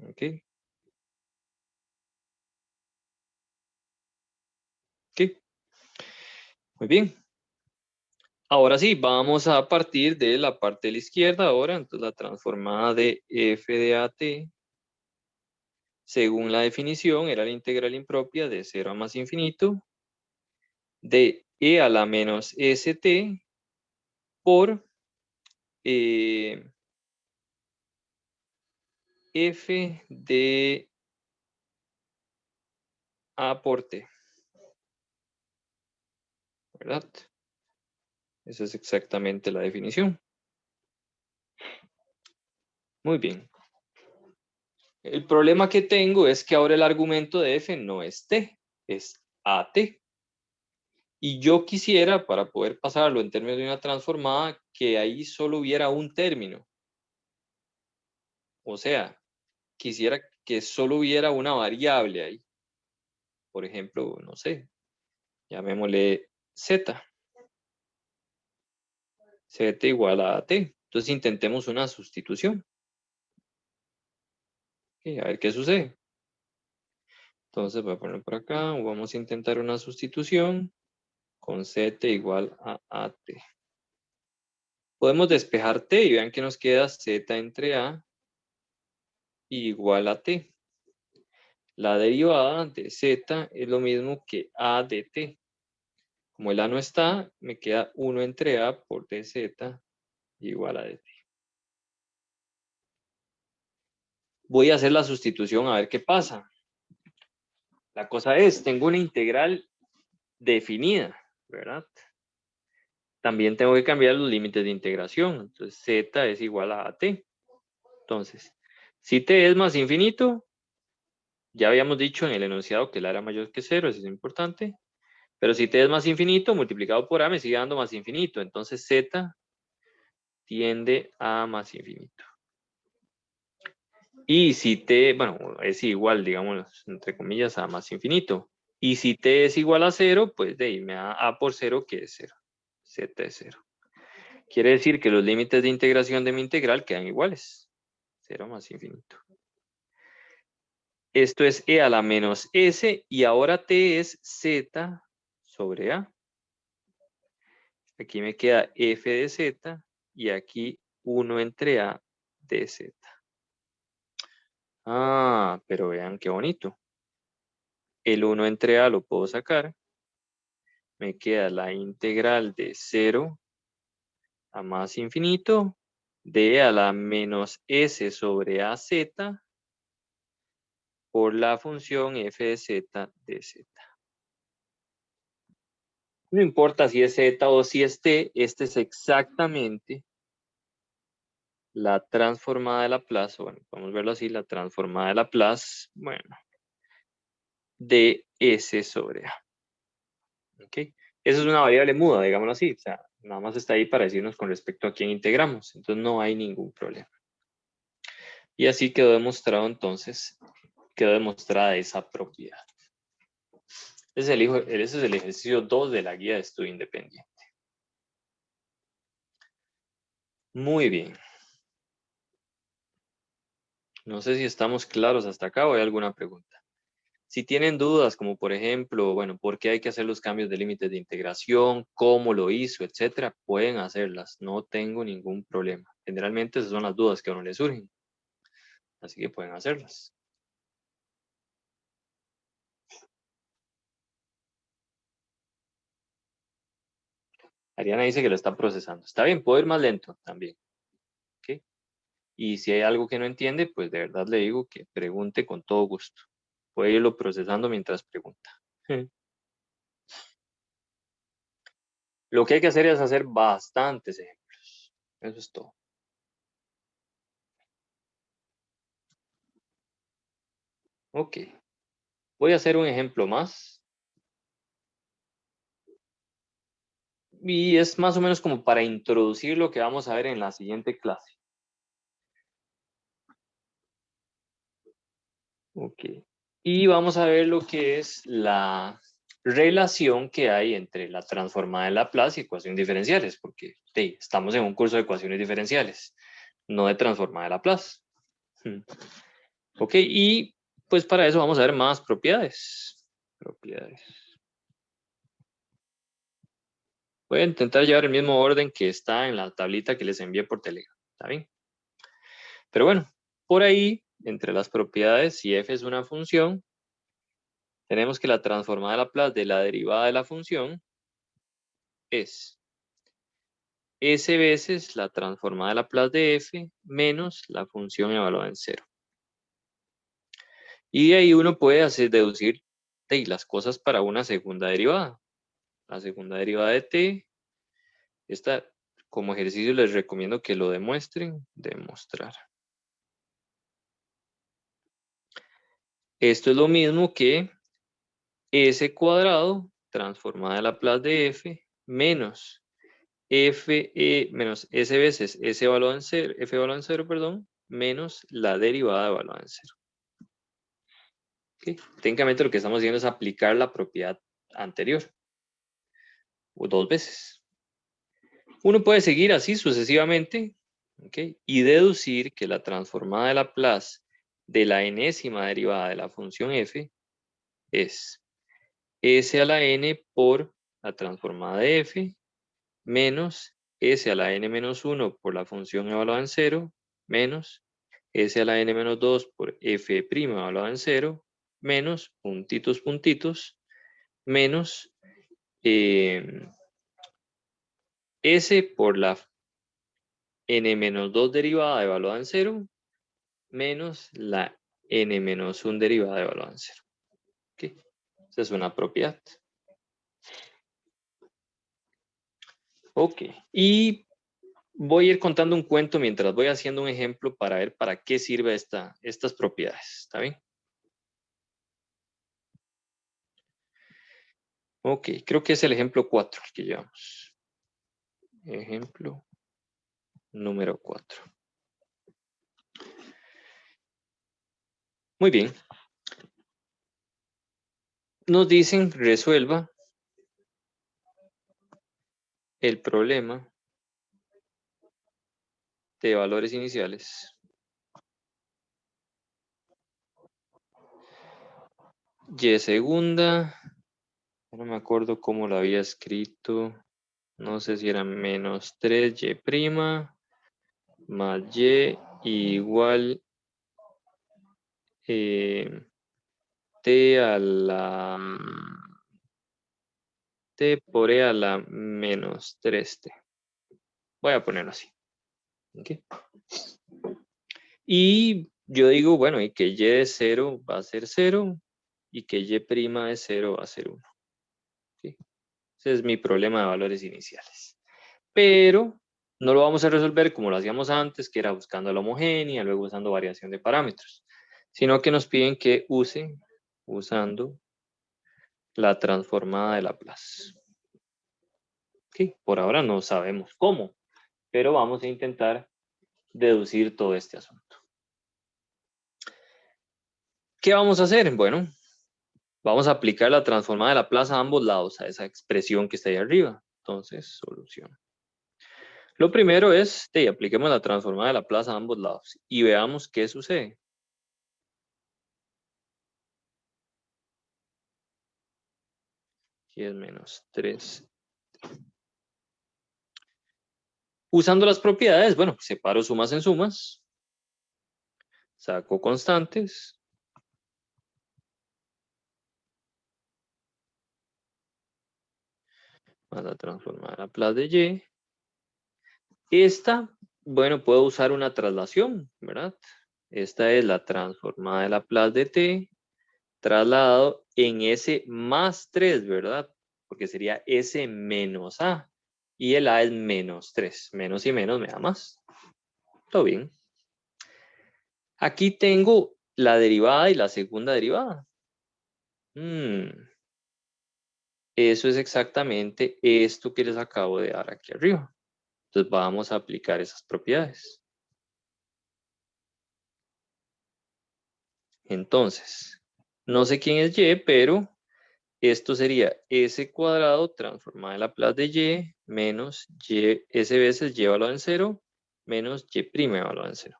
¿Okay? ¿Okay? Muy bien. Ahora sí, vamos a partir de la parte de la izquierda ahora. Entonces, la transformada de f de at, según la definición, era la integral impropia de 0 a más infinito de e a la menos st por f de a por t. ¿Verdad? Esa es exactamente la definición. Muy bien. El problema que tengo es que ahora el argumento de f no es t, es at. Y yo quisiera, para poder pasarlo en términos de una transformada, que ahí solo hubiera un término. O sea, quisiera que solo hubiera una variable ahí. Por ejemplo, no sé, llamémosle z. Z igual a t. Entonces intentemos una sustitución. Okay, a ver qué sucede. Entonces voy a poner por acá, vamos a intentar una sustitución con z igual a at. Podemos despejar t y vean que nos queda z entre a igual a t. La derivada de z es lo mismo que a de t. Como el a no está, me queda 1 entre a por dz igual a dt. Voy a hacer la sustitución a ver qué pasa. La cosa es, tengo una integral definida, ¿verdad? También tengo que cambiar los límites de integración. Entonces, z es igual a t. Entonces, si t es más infinito, ya habíamos dicho en el enunciado que el a era mayor que 0, eso es importante. Pero si t es más infinito, multiplicado por a me sigue dando más infinito. Entonces, z tiende a más infinito. Y si t, bueno, es igual, digamos, entre comillas, a más infinito. Y si t es igual a 0, pues de ahí me da a por 0, que es 0. Z es 0. Quiere decir que los límites de integración de mi integral quedan iguales. 0 más infinito. Esto es e a la menos s y ahora t es z sobre a. Aquí me queda f de z y aquí 1 entre a de z. Ah, pero vean qué bonito. El 1 entre a lo puedo sacar. Me queda la integral de 0 a más infinito de a la menos s sobre az por la función f de z de z. No importa si es z o si es t, este es exactamente la transformada de Laplace, bueno, podemos verlo así, la transformada de Laplace, bueno, de S sobre A. ¿Ok? Eso es una variable muda, digámoslo así, o sea, nada más está ahí para decirnos con respecto a quién integramos, entonces no hay ningún problema. Y así quedó demostrado entonces, quedó demostrada esa propiedad. Ese es el ejercicio 2 de la guía de estudio independiente. Muy bien. No sé si estamos claros hasta acá o hay alguna pregunta. Si tienen dudas, como por ejemplo, bueno, ¿por qué hay que hacer los cambios de límites de integración? ¿Cómo lo hizo? Etcétera, pueden hacerlas. No tengo ningún problema. Generalmente esas son las dudas que a uno le surgen. Así que pueden hacerlas. Ariana dice que lo está procesando. Está bien, puedo ir más lento también. ¿Ok? Y si hay algo que no entiende, pues de verdad le digo que pregunte con todo gusto. Puede irlo procesando mientras pregunta. Lo que hay que hacer es hacer bastantes ejemplos. Eso es todo. Ok. Voy a hacer un ejemplo más. Y es más o menos como para introducir lo que vamos a ver en la siguiente clase. Ok. Y vamos a ver lo que es la relación que hay entre la transformada de Laplace y ecuaciones diferenciales, porque estamos en un curso de ecuaciones diferenciales, no de transformada de Laplace. Ok, y pues para eso vamos a ver más propiedades. Voy a intentar llevar el mismo orden que está en la tablita que les envié por Telegram. ¿Está bien? Pero bueno, por ahí, entre las propiedades, si f es una función, tenemos que la transformada de Laplace de la derivada de la función es s veces la transformada de Laplace de f menos la función evaluada en 0. Y de ahí uno puede deducir las cosas para una segunda derivada. La segunda derivada de t, esta como ejercicio les recomiendo que lo demuestren. Demostrar. Esto es lo mismo que s cuadrado transformada de Laplace de f menos menos s veces f evaluado en 0, perdón, menos la derivada evaluada en 0. ¿Okay? Técnicamente lo que estamos haciendo es aplicar la propiedad anterior, o 2 veces. Uno puede seguir así sucesivamente, ¿okay? Y deducir que la transformada de Laplace de la enésima derivada de la función f es s a la n por la transformada de f menos s a la n menos 1 por la función evaluada en 0 menos s a la n menos 2 por f' evaluada en 0 menos puntitos puntitos menos s por la n menos 2 derivada evaluada en 0 menos la n menos 1 derivada evaluada en 0. ¿Okay? Esa es una propiedad. Ok, y voy a ir contando un cuento mientras voy haciendo un ejemplo para ver para qué sirve estas propiedades. ¿Está bien? Ok, creo que es el ejemplo 4 el que llevamos. Ejemplo número 4. Muy bien. Nos dicen resuelva el problema de valores iniciales. Y segunda, no me acuerdo cómo lo había escrito. No sé si era menos 3y' más y igual t a la t por e a la menos 3t. Voy a ponerlo así. ¿Okay? Y yo digo, bueno, y que y de 0 va a ser 0 y que y' de 0 va a ser 1. ¿Okay? Ese es mi problema de valores iniciales. Pero no lo vamos a resolver como lo hacíamos antes, que era buscando la homogénea, luego usando variación de parámetros, sino que nos piden que use usando la transformada de Laplace. ¿Okay? Por ahora no sabemos cómo, pero vamos a intentar deducir todo este asunto. ¿Qué vamos a hacer? Bueno, vamos a aplicar la transformada de Laplace a ambos lados, a esa expresión que está ahí arriba. Entonces, solución. Lo primero es, apliquemos la transformada de Laplace a ambos lados y veamos qué sucede. Aquí es menos 3. Usando las propiedades, bueno, separo sumas en sumas. Saco constantes. Más la transformada de Laplace de y. Esta, bueno, puedo usar una traslación, ¿verdad? Esta es la transformada de Laplace de t trasladado en S más 3, ¿verdad? Porque sería S menos A. Y el A es menos 3. Menos y menos me da más. Todo bien. Aquí tengo la derivada y la segunda derivada. Eso es exactamente esto que les acabo de dar aquí arriba. Entonces vamos a aplicar esas propiedades. Entonces, no sé quién es y, pero esto sería s cuadrado transformada en Laplace de y menos y, s veces y evaluado en 0 menos y' evaluado en 0.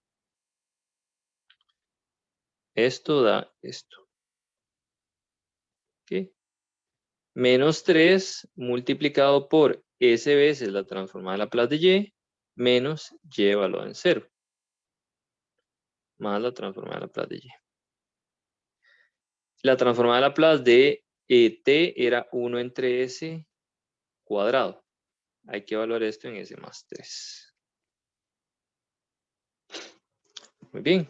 Esto da esto. ¿Okay? Menos 3 multiplicado por s veces la transformada en Laplace de y menos y evaluado en 0. Más la transformada en Laplace de y. La transformada de Laplace de t era 1 entre s cuadrado. Hay que evaluar esto en s más 3. Muy bien.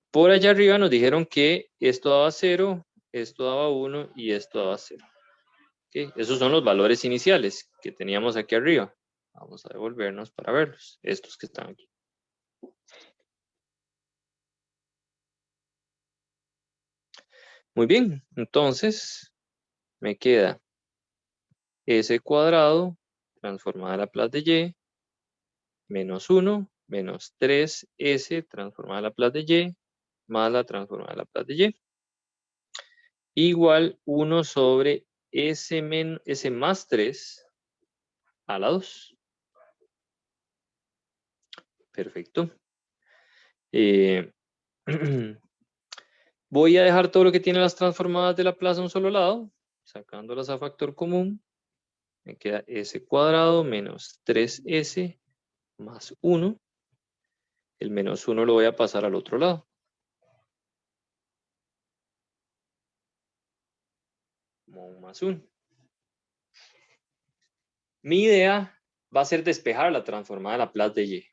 Por allá arriba nos dijeron que esto daba 0, esto daba 1 y esto daba 0. ¿Okay? Esos son los valores iniciales que teníamos aquí arriba. Vamos a devolvernos para verlos. Estos que están aquí. Muy bien. Entonces, me queda s cuadrado transformada a Laplace de y menos 1 menos 3s transformada a Laplace de y más la transformada a Laplace de y igual 1 sobre s más 3 a la 2. Perfecto. Voy a dejar todo lo que tiene las transformadas de Laplace a un solo lado, sacándolas a factor común. Me queda s cuadrado menos 3s más 1. El menos 1 lo voy a pasar al otro lado. Como un más 1. Mi idea va a ser despejar la transformada de Laplace de y.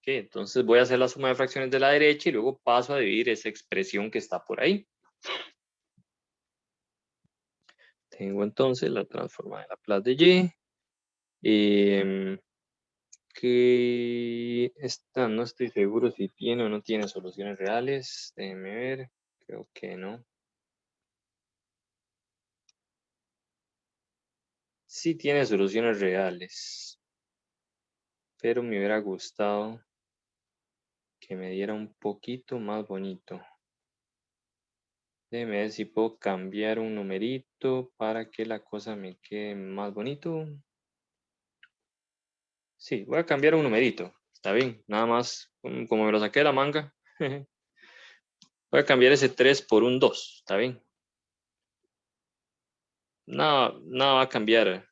Okay, entonces voy a hacer la suma de fracciones de la derecha y luego paso a dividir esa expresión que está por ahí. Tengo entonces la transformada de Laplace de y. Que esta no estoy seguro si tiene o no tiene soluciones reales. Déjenme ver. Creo que no. Sí tiene soluciones reales. Pero me hubiera gustado que me diera un poquito más bonito. Déjenme ver si puedo cambiar un numerito para que la cosa me quede más bonito. Sí, voy a cambiar un numerito. Está bien, nada más, como me lo saqué de la manga. Voy a cambiar ese 3 por un 2, está bien. Nada va a cambiar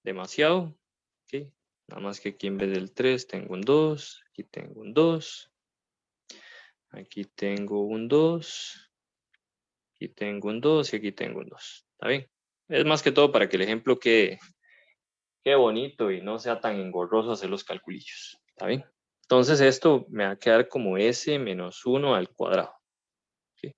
demasiado. ¿Okay? Nada más que aquí en vez del 3 tengo un 2, aquí tengo un 2, aquí tengo un 2, aquí tengo un 2 y aquí tengo un 2. ¿Está bien? Es más que todo para que el ejemplo quede bonito y no sea tan engorroso hacer los calculillos. ¿Está bien? Entonces esto me va a quedar como s menos 1 al cuadrado. ¿Okay?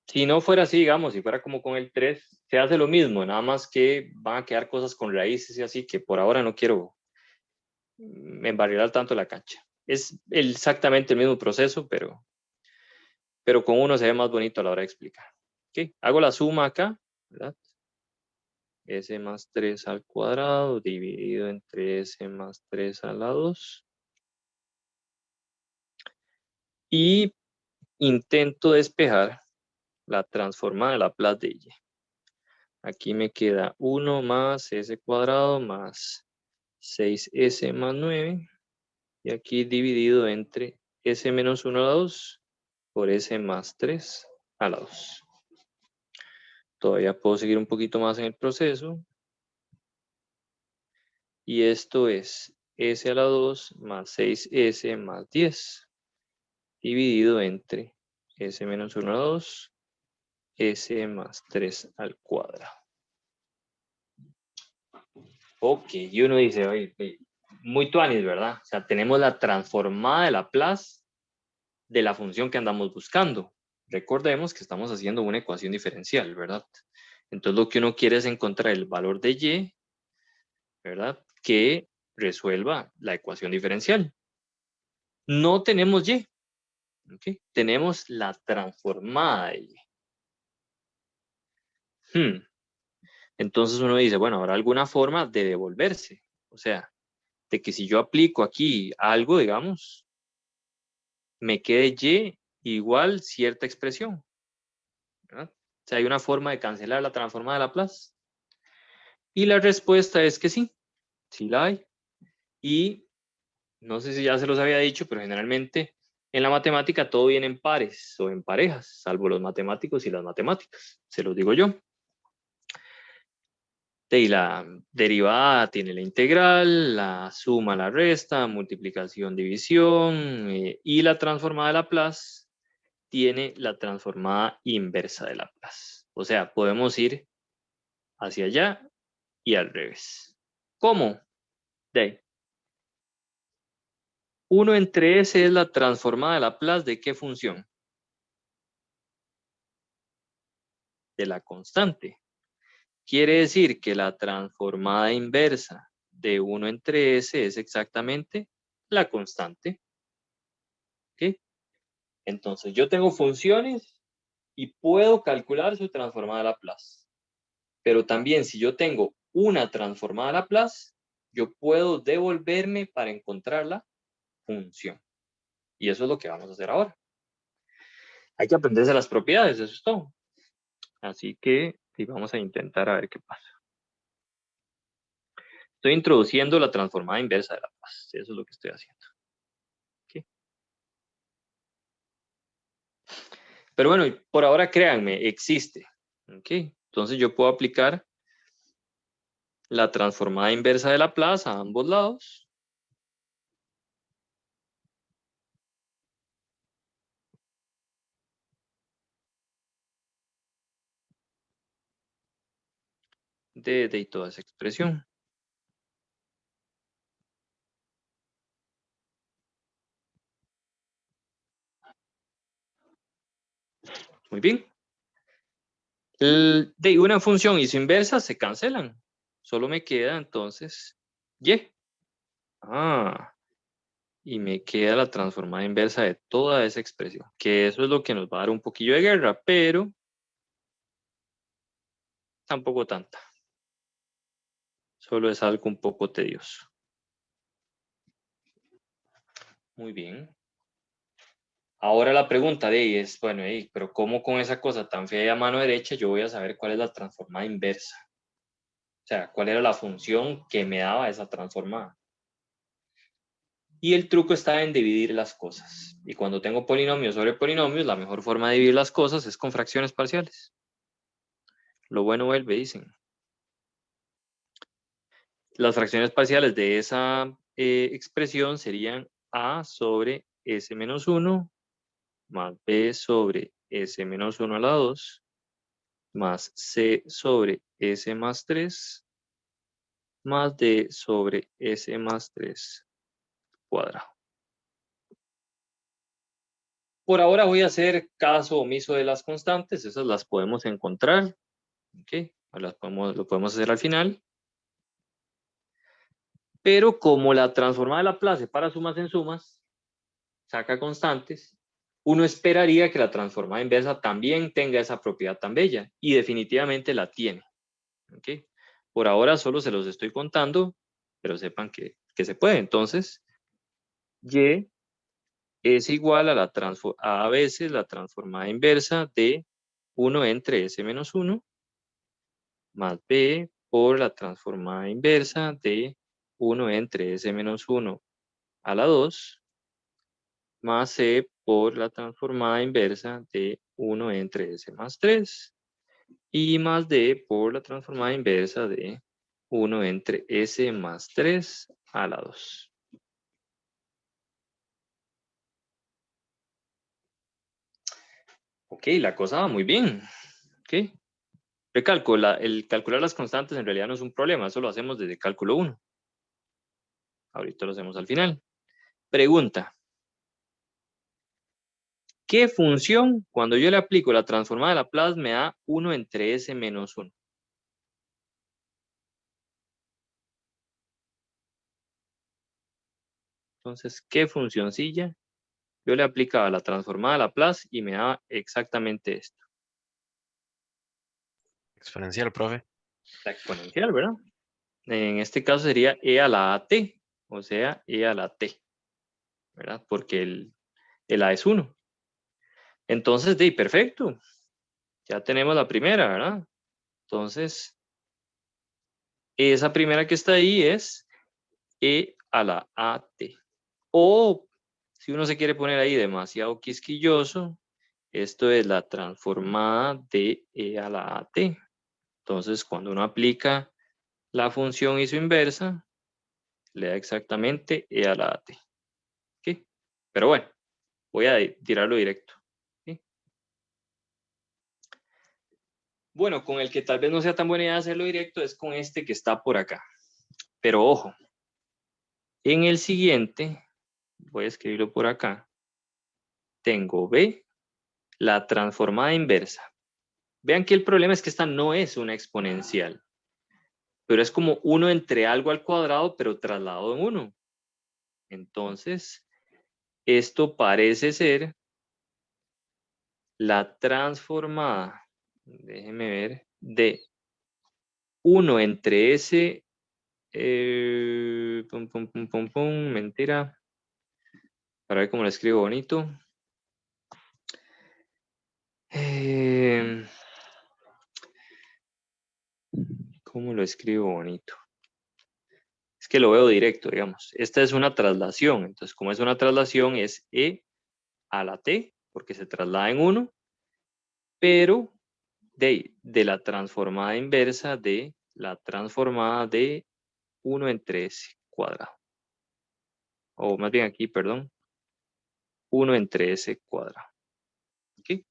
Si no fuera así, digamos, si fuera como con el 3, se hace lo mismo, nada más que van a quedar cosas con raíces y así que por ahora no quiero embarrilar tanto la cancha. Es exactamente el mismo proceso, pero con uno se ve más bonito a la hora de explicar. ¿Okay? Hago la suma acá, ¿verdad? S más 3 al cuadrado dividido entre S más 3 a la 2. Y intento despejar la transformada de Laplace de Y. Aquí me queda 1 más S cuadrado más 6S más 9. Y aquí dividido entre S menos 1 a la 2 por S más 3 a la 2. Todavía puedo seguir un poquito más en el proceso. Y esto es S a la 2 más 6S más 10 dividido entre S menos 1 a la 2, S más 3 al cuadrado. Ok, y uno dice, oye, muy tuanis, ¿verdad? O sea, tenemos la transformada de Laplace de la función que andamos buscando. Recordemos que estamos haciendo una ecuación diferencial, ¿verdad? Entonces lo que uno quiere es encontrar el valor de Y, ¿verdad? Que resuelva la ecuación diferencial. No tenemos Y, ¿ok? Tenemos la transformada de Y. Entonces uno dice, bueno, ¿habrá alguna forma de devolverse? O sea, de que si yo aplico aquí algo, digamos, me quede Y igual cierta expresión, ¿verdad? O sea, hay una forma de cancelar la transformada de Laplace. Y la respuesta es que sí, sí la hay. Y no sé si ya se los había dicho, pero generalmente en la matemática todo viene en pares o en parejas, salvo los matemáticos y las matemáticas. Se los digo yo. Y la derivada tiene la integral, la suma, la resta, multiplicación, división, y la transformada de Laplace tiene la transformada inversa de Laplace. O sea, podemos ir hacia allá y al revés. ¿Cómo? De ahí. 1 entre S es la transformada de Laplace ¿de qué función? De la constante. Quiere decir que la transformada inversa de 1 entre S es exactamente la constante. ¿Ok? Entonces yo tengo funciones y puedo calcular su transformada de Laplace. Pero también si yo tengo una transformada de Laplace, yo puedo devolverme para encontrar la función. Y eso es lo que vamos a hacer ahora. Hay que aprenderse las propiedades, eso es todo. Así que vamos a intentar a ver qué pasa. Estoy introduciendo la transformada inversa de Laplace. Eso es lo que estoy haciendo. ¿Okay? Pero bueno, por ahora créanme, existe. ¿Okay? Entonces yo puedo aplicar la transformada inversa de Laplace a ambos lados. De toda esa expresión. Muy bien. De una función y su inversa se cancelan. Solo me queda entonces Y. Y me queda la transformada inversa de toda esa expresión. Que eso es lo que nos va a dar un poquillo de guerra, pero tampoco tanta. Solo es algo un poco tedioso. Muy bien. Ahora la pregunta de es, bueno, pero ¿cómo con esa cosa tan fea a mano derecha yo voy a saber cuál es la transformada inversa? O sea, ¿cuál era la función que me daba esa transformada? Y el truco está en dividir las cosas. Y cuando tengo polinomios sobre polinomios, la mejor forma de dividir las cosas es con fracciones parciales. Lo bueno vuelve, dicen. Las fracciones parciales de esa expresión serían a sobre s menos 1 más b sobre s menos 1 a la 2 más c sobre s más 3 más d sobre s más 3 cuadrado. Por ahora voy a hacer caso omiso de las constantes, esas las podemos encontrar, ¿ok? Lo podemos hacer al final. Pero como la transformada de Laplace para sumas en sumas saca constantes, uno esperaría que la transformada inversa también tenga esa propiedad tan bella, y definitivamente la tiene, ¿ok? Por ahora solo se los estoy contando, pero sepan que se puede. Entonces, y es igual a veces la transformada inversa de 1 entre s menos 1 más b por la transformada inversa de 1 entre s menos 1 a la 2 más c por la transformada inversa de 1 entre s más 3 y más d por la transformada inversa de 1 entre s más 3 a la 2. Ok, la cosa va muy bien. Ok. Recalco, el calcular las constantes en realidad no es un problema, eso lo hacemos desde cálculo 1. Ahorita lo hacemos al final. Pregunta. ¿Qué función, cuando yo le aplico la transformada de Laplace, me da 1 entre s menos 1? Entonces, ¿qué funcioncilla? Yo le aplicaba la transformada de Laplace y me daba exactamente esto. Exponencial, profe. La exponencial, ¿verdad? En este caso sería e a la at, o sea, e a la t, ¿verdad? Porque el a es 1. Entonces, perfecto. Ya tenemos la primera, ¿verdad? Entonces, esa primera que está ahí es e a la at. O, si uno se quiere poner ahí demasiado quisquilloso, esto es la transformada de e a la at. Entonces, cuando uno aplica la función y su inversa, le da exactamente e a la at. ¿Ok? Pero bueno, voy a tirarlo directo. ¿Ok? Bueno, con el que tal vez no sea tan buena idea hacerlo directo es con este que está por acá. Pero ojo, en el siguiente, voy a escribirlo por acá, tengo b, la transformada inversa. Vean que el problema es que esta no es una exponencial, pero es como 1 entre algo al cuadrado, pero trasladado en 1. Entonces, esto parece ser la transformada, déjenme ver, de 1 entre s, mentira, para ver cómo lo escribo bonito. ¿Cómo lo escribo bonito? Es que lo veo directo, digamos. Esta es una traslación, entonces como es una traslación es e a la t, porque se traslada en 1, pero de la transformada inversa de la transformada de 1 entre s cuadrado. O más bien aquí, perdón, 1 entre s cuadrado. ¿Ok?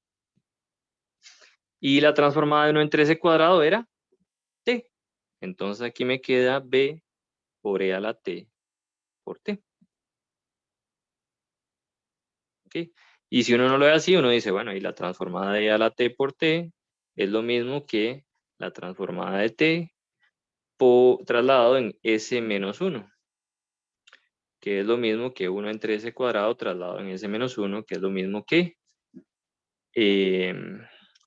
Y la transformada de 1 entre s cuadrado era t. Entonces aquí me queda b por e a la t por t. ¿Ok? Y si uno no lo ve así, uno dice, bueno, y la transformada de e a la t por t es lo mismo que la transformada de t trasladado en s menos 1, que es lo mismo que 1 entre s cuadrado trasladado en s menos 1, que es lo mismo que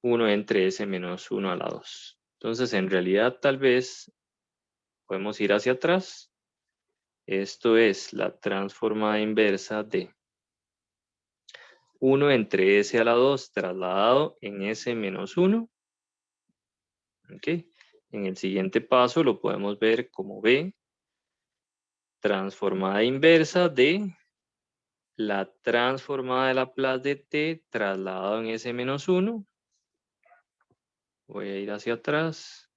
1 entre s menos 1 a la 2. Entonces, en realidad, tal vez podemos ir hacia atrás. Esto es la transformada inversa de 1 entre s a la 2 trasladado en s menos 1. ¿Ok? En el siguiente paso lo podemos ver como b transformada inversa de la transformada de Laplace de t trasladado en S-1. Voy a ir hacia atrás.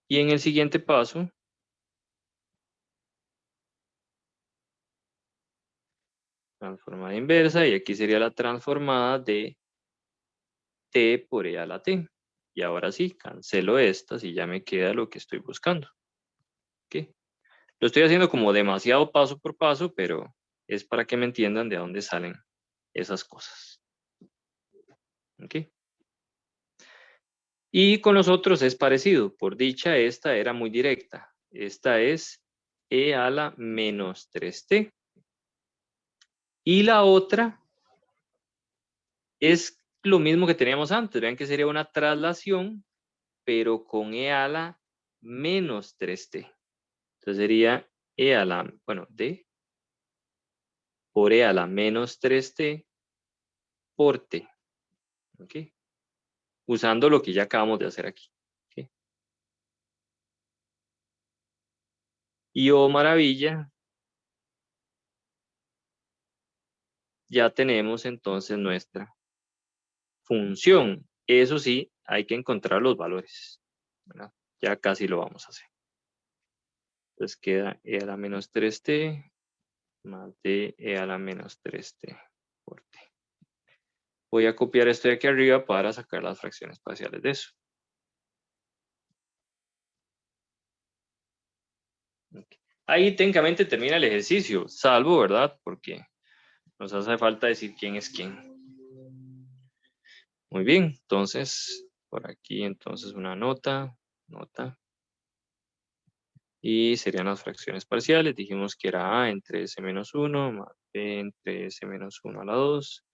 Y en el siguiente paso, transformada inversa, y aquí sería la transformada de t por e a la t. Y ahora sí, cancelo estas y ya me queda lo que estoy buscando. ¿Ok? Lo estoy haciendo como demasiado paso por paso, pero es para que me entiendan de dónde salen esas cosas. ¿Ok? Y con los otros es parecido. Por dicha, esta era muy directa. Esta es e a la menos 3t. Y la otra es lo mismo que teníamos antes. Vean que sería una traslación, pero con e a la menos 3t. Entonces sería e a la, bueno, d por e a la menos 3t por t. ¿Ok? Usando lo que ya acabamos de hacer aquí. ¿Ok? Y oh maravilla, ya tenemos entonces nuestra función. Eso sí, hay que encontrar los valores, ¿verdad? Ya casi lo vamos a hacer. Entonces queda e a la menos 3t más d e a la menos 3t por t. Voy a copiar esto de aquí arriba para sacar las fracciones parciales de eso. Okay. Ahí técnicamente termina el ejercicio, salvo, ¿verdad? Porque nos hace falta decir quién es quién. Muy bien, entonces, por aquí entonces una nota. Y serían las fracciones parciales. Dijimos que era A entre S-1 más B entre S-1 a la 2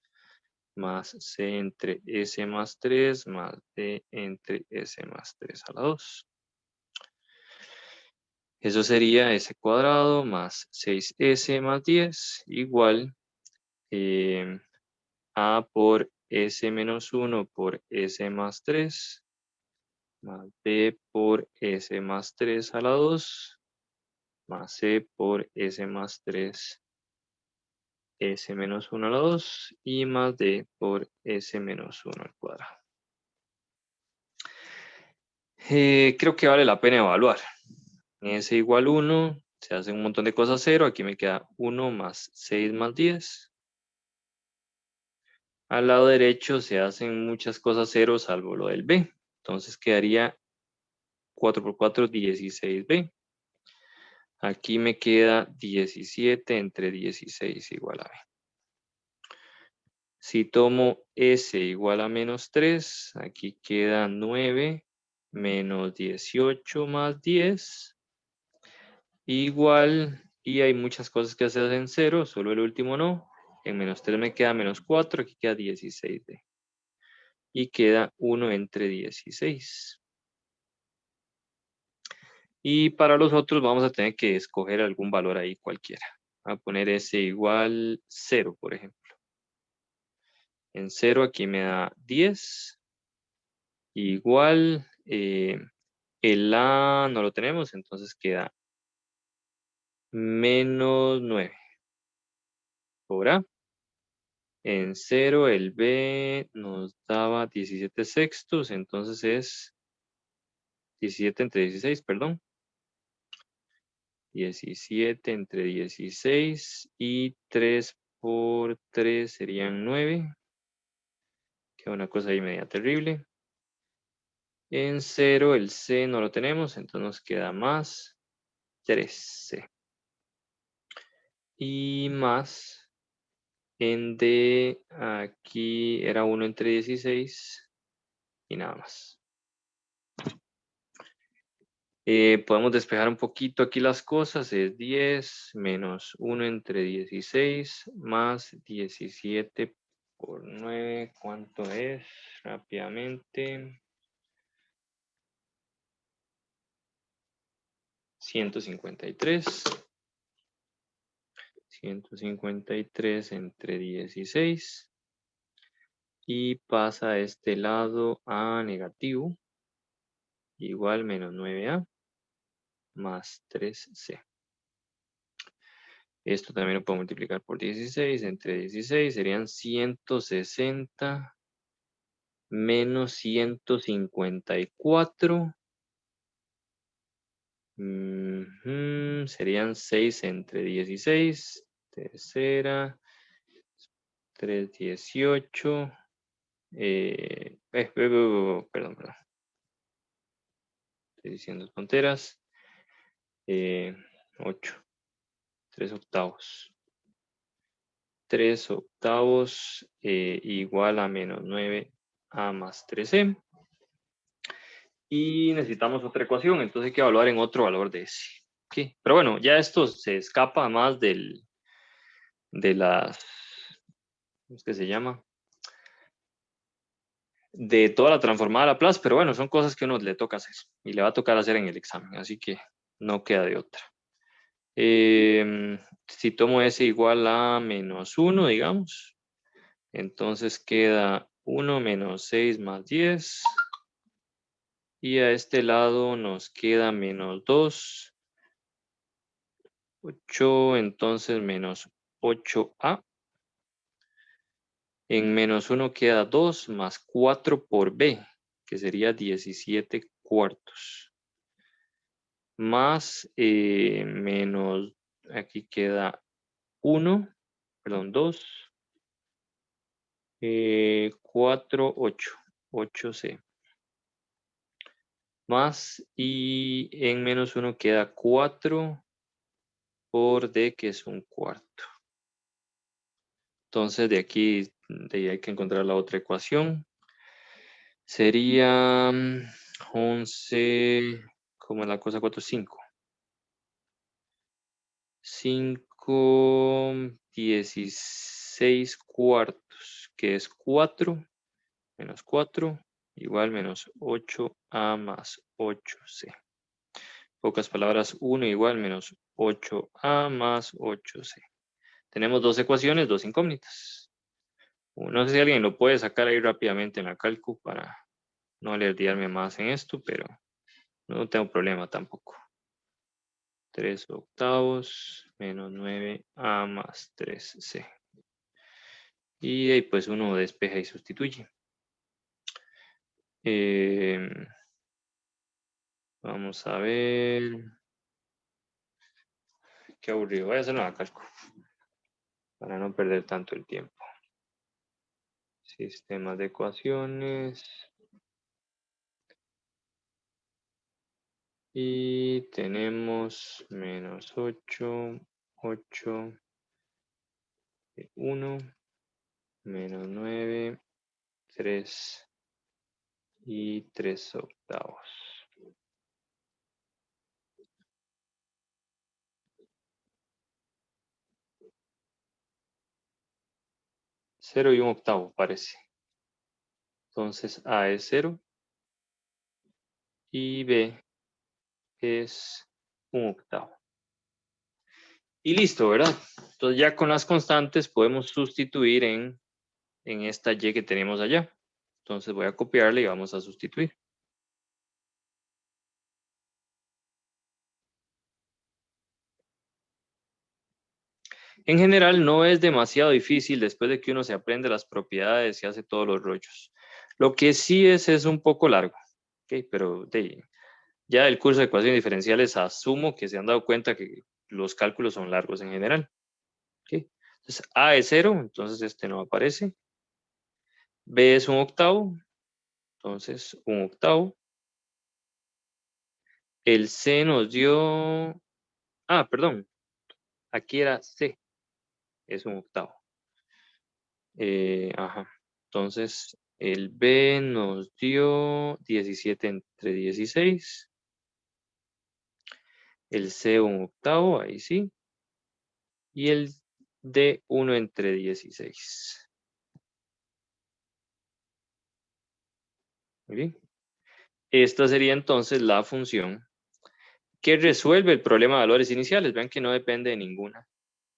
más C entre S más 3 más D entre S más 3 a la 2. Eso sería S cuadrado más 6S más 10 igual A por S-1 por S más 3 más B por S más 3 a la 2 más C por S más 3 S menos 1 a la 2 y más D por S menos 1 al cuadrado. Creo que vale la pena evaluar. S igual 1, se hacen un montón de cosas 0, aquí me queda 1 más 6 más 10. Al lado derecho se hacen muchas cosas 0 salvo lo del B. Entonces quedaría 4 por 4, 16B. Aquí me queda 17 entre 16 igual a B. Si tomo S igual a menos 3, aquí queda 9 menos 18 más 10 igual, y hay muchas cosas que se hacen 0, solo el último no. En menos 3 me queda menos 4, aquí queda 16D. Y queda 1 entre 16. Y para los otros vamos a tener que escoger algún valor ahí cualquiera. Voy a poner S igual 0, por ejemplo. En 0 aquí me da 10. Igual, el A no lo tenemos, entonces queda menos 9 por A. En 0 el B nos daba 17 sextos, entonces es 17 entre 16, perdón. 17 entre 16 y 3 por 3 serían 9. Queda una cosa ahí media terrible. En 0 el C no lo tenemos, entonces nos queda más 13. Y más en D, aquí era 1 entre 16 y nada más. Podemos despejar un poquito aquí las cosas. Es 10 menos 1 entre 16 más 17 por 9. ¿Cuánto es? Rápidamente. 153. 153 entre 16. Y pasa a este lado a negativo. Igual menos 9A. más 3C. Esto también lo puedo multiplicar por 16. Entre 16 serían 160 menos 154. Serían 6 entre 16. Tercera. 3, 18. Perdón. Estoy diciendo tonteras. 8. 3 octavos. 3 octavos igual a menos 9a más 3c. Y necesitamos otra ecuación, entonces hay que evaluar en otro valor de ese. ¿Okay? Pero bueno, ya esto se escapa más de las, ¿cómo es que se llama? De toda la transformada a Laplace, pero bueno, son cosas que uno le toca hacer y le va a tocar hacer en el examen, así que no queda de otra. Si tomo s igual a menos 1, digamos, entonces queda 1 menos 6 más 10. Y a este lado nos queda menos 2. 8, entonces menos 8a. En menos 1 queda 2 más 4 por b, que sería 17 cuartos. Más menos, aquí queda 1, perdón, 2. 4, 8. 8c. Más, y en menos 1 queda 4 por d, que es un cuarto. Entonces de aquí hay que encontrar la otra ecuación. Sería 11, ¿cómo es la cosa? 4, 5. 5, 16 cuartos, que es 4 menos 4, igual menos 8a más 8c. Pocas palabras, 1 igual menos 8a más 8c. Tenemos dos ecuaciones, dos incógnitas. No sé si alguien lo puede sacar ahí rápidamente en la calcu para no alertarme más en esto, pero no tengo problema tampoco. 3 octavos menos 9a más 3c. Y ahí pues uno despeja y sustituye. Vamos a ver. Qué aburrido. Voy a hacerlo en la calcu para no perder tanto el tiempo. Sistemas de ecuaciones. Y tenemos menos 8, 8, 1, menos 9, 3 y 3 octavos. Cero y un octavo parece. Entonces A es 0 y B es un octavo. Y listo, ¿verdad? Entonces ya con las constantes podemos sustituir en esta y que tenemos allá. Entonces voy a copiarle y vamos a sustituir. En general no es demasiado difícil después de que uno se aprende las propiedades y hace todos los rollos. Lo que sí es un poco largo, ¿okay? Pero ya del curso de ecuaciones diferenciales asumo que se han dado cuenta que los cálculos son largos en general. ¿Okay? Entonces A es 0, entonces este no aparece. B es un octavo, entonces un octavo. El C nos dio... Ah, perdón, aquí era C, es un octavo. Ajá. Entonces, el B nos dio 17 entre 16. El C un octavo, ahí sí. Y el D 1 entre 16. Muy bien. Esta sería entonces la función que resuelve el problema de valores iniciales. Vean que no depende de ninguna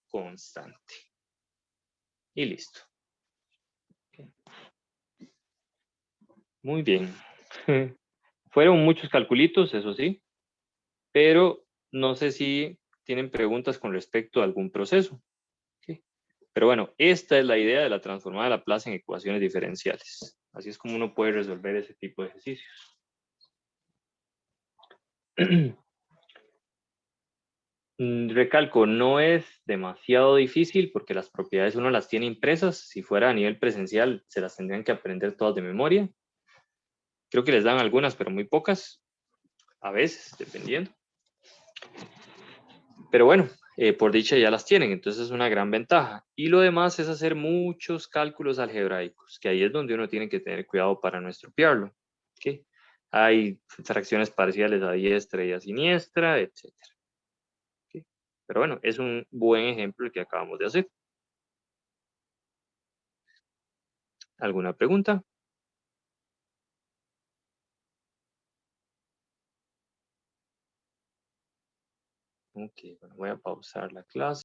constante. Y listo. Muy bien. Fueron muchos calculitos, eso sí, pero No sé si tienen preguntas con respecto a algún proceso. ¿Ok? Pero bueno, esta es la idea de la transformada de Laplace en ecuaciones diferenciales. Así es como uno puede resolver ese tipo de ejercicios. Recalco, no es demasiado difícil porque las propiedades uno las tiene impresas. Si fuera a nivel presencial, se las tendrían que aprender todas de memoria. Creo que les dan algunas, pero muy pocas, a veces, dependiendo. Pero bueno, por dicha ya las tienen, entonces es una gran ventaja. Y lo demás es hacer muchos cálculos algebraicos, que ahí es donde uno tiene que tener cuidado para no estropearlo. ¿Okay? Hay fracciones parciales a diestra y a siniestra, etc. ¿Okay? Pero bueno, es un buen ejemplo el que acabamos de hacer. ¿Alguna pregunta? Ok, bueno, voy a pausar la clase.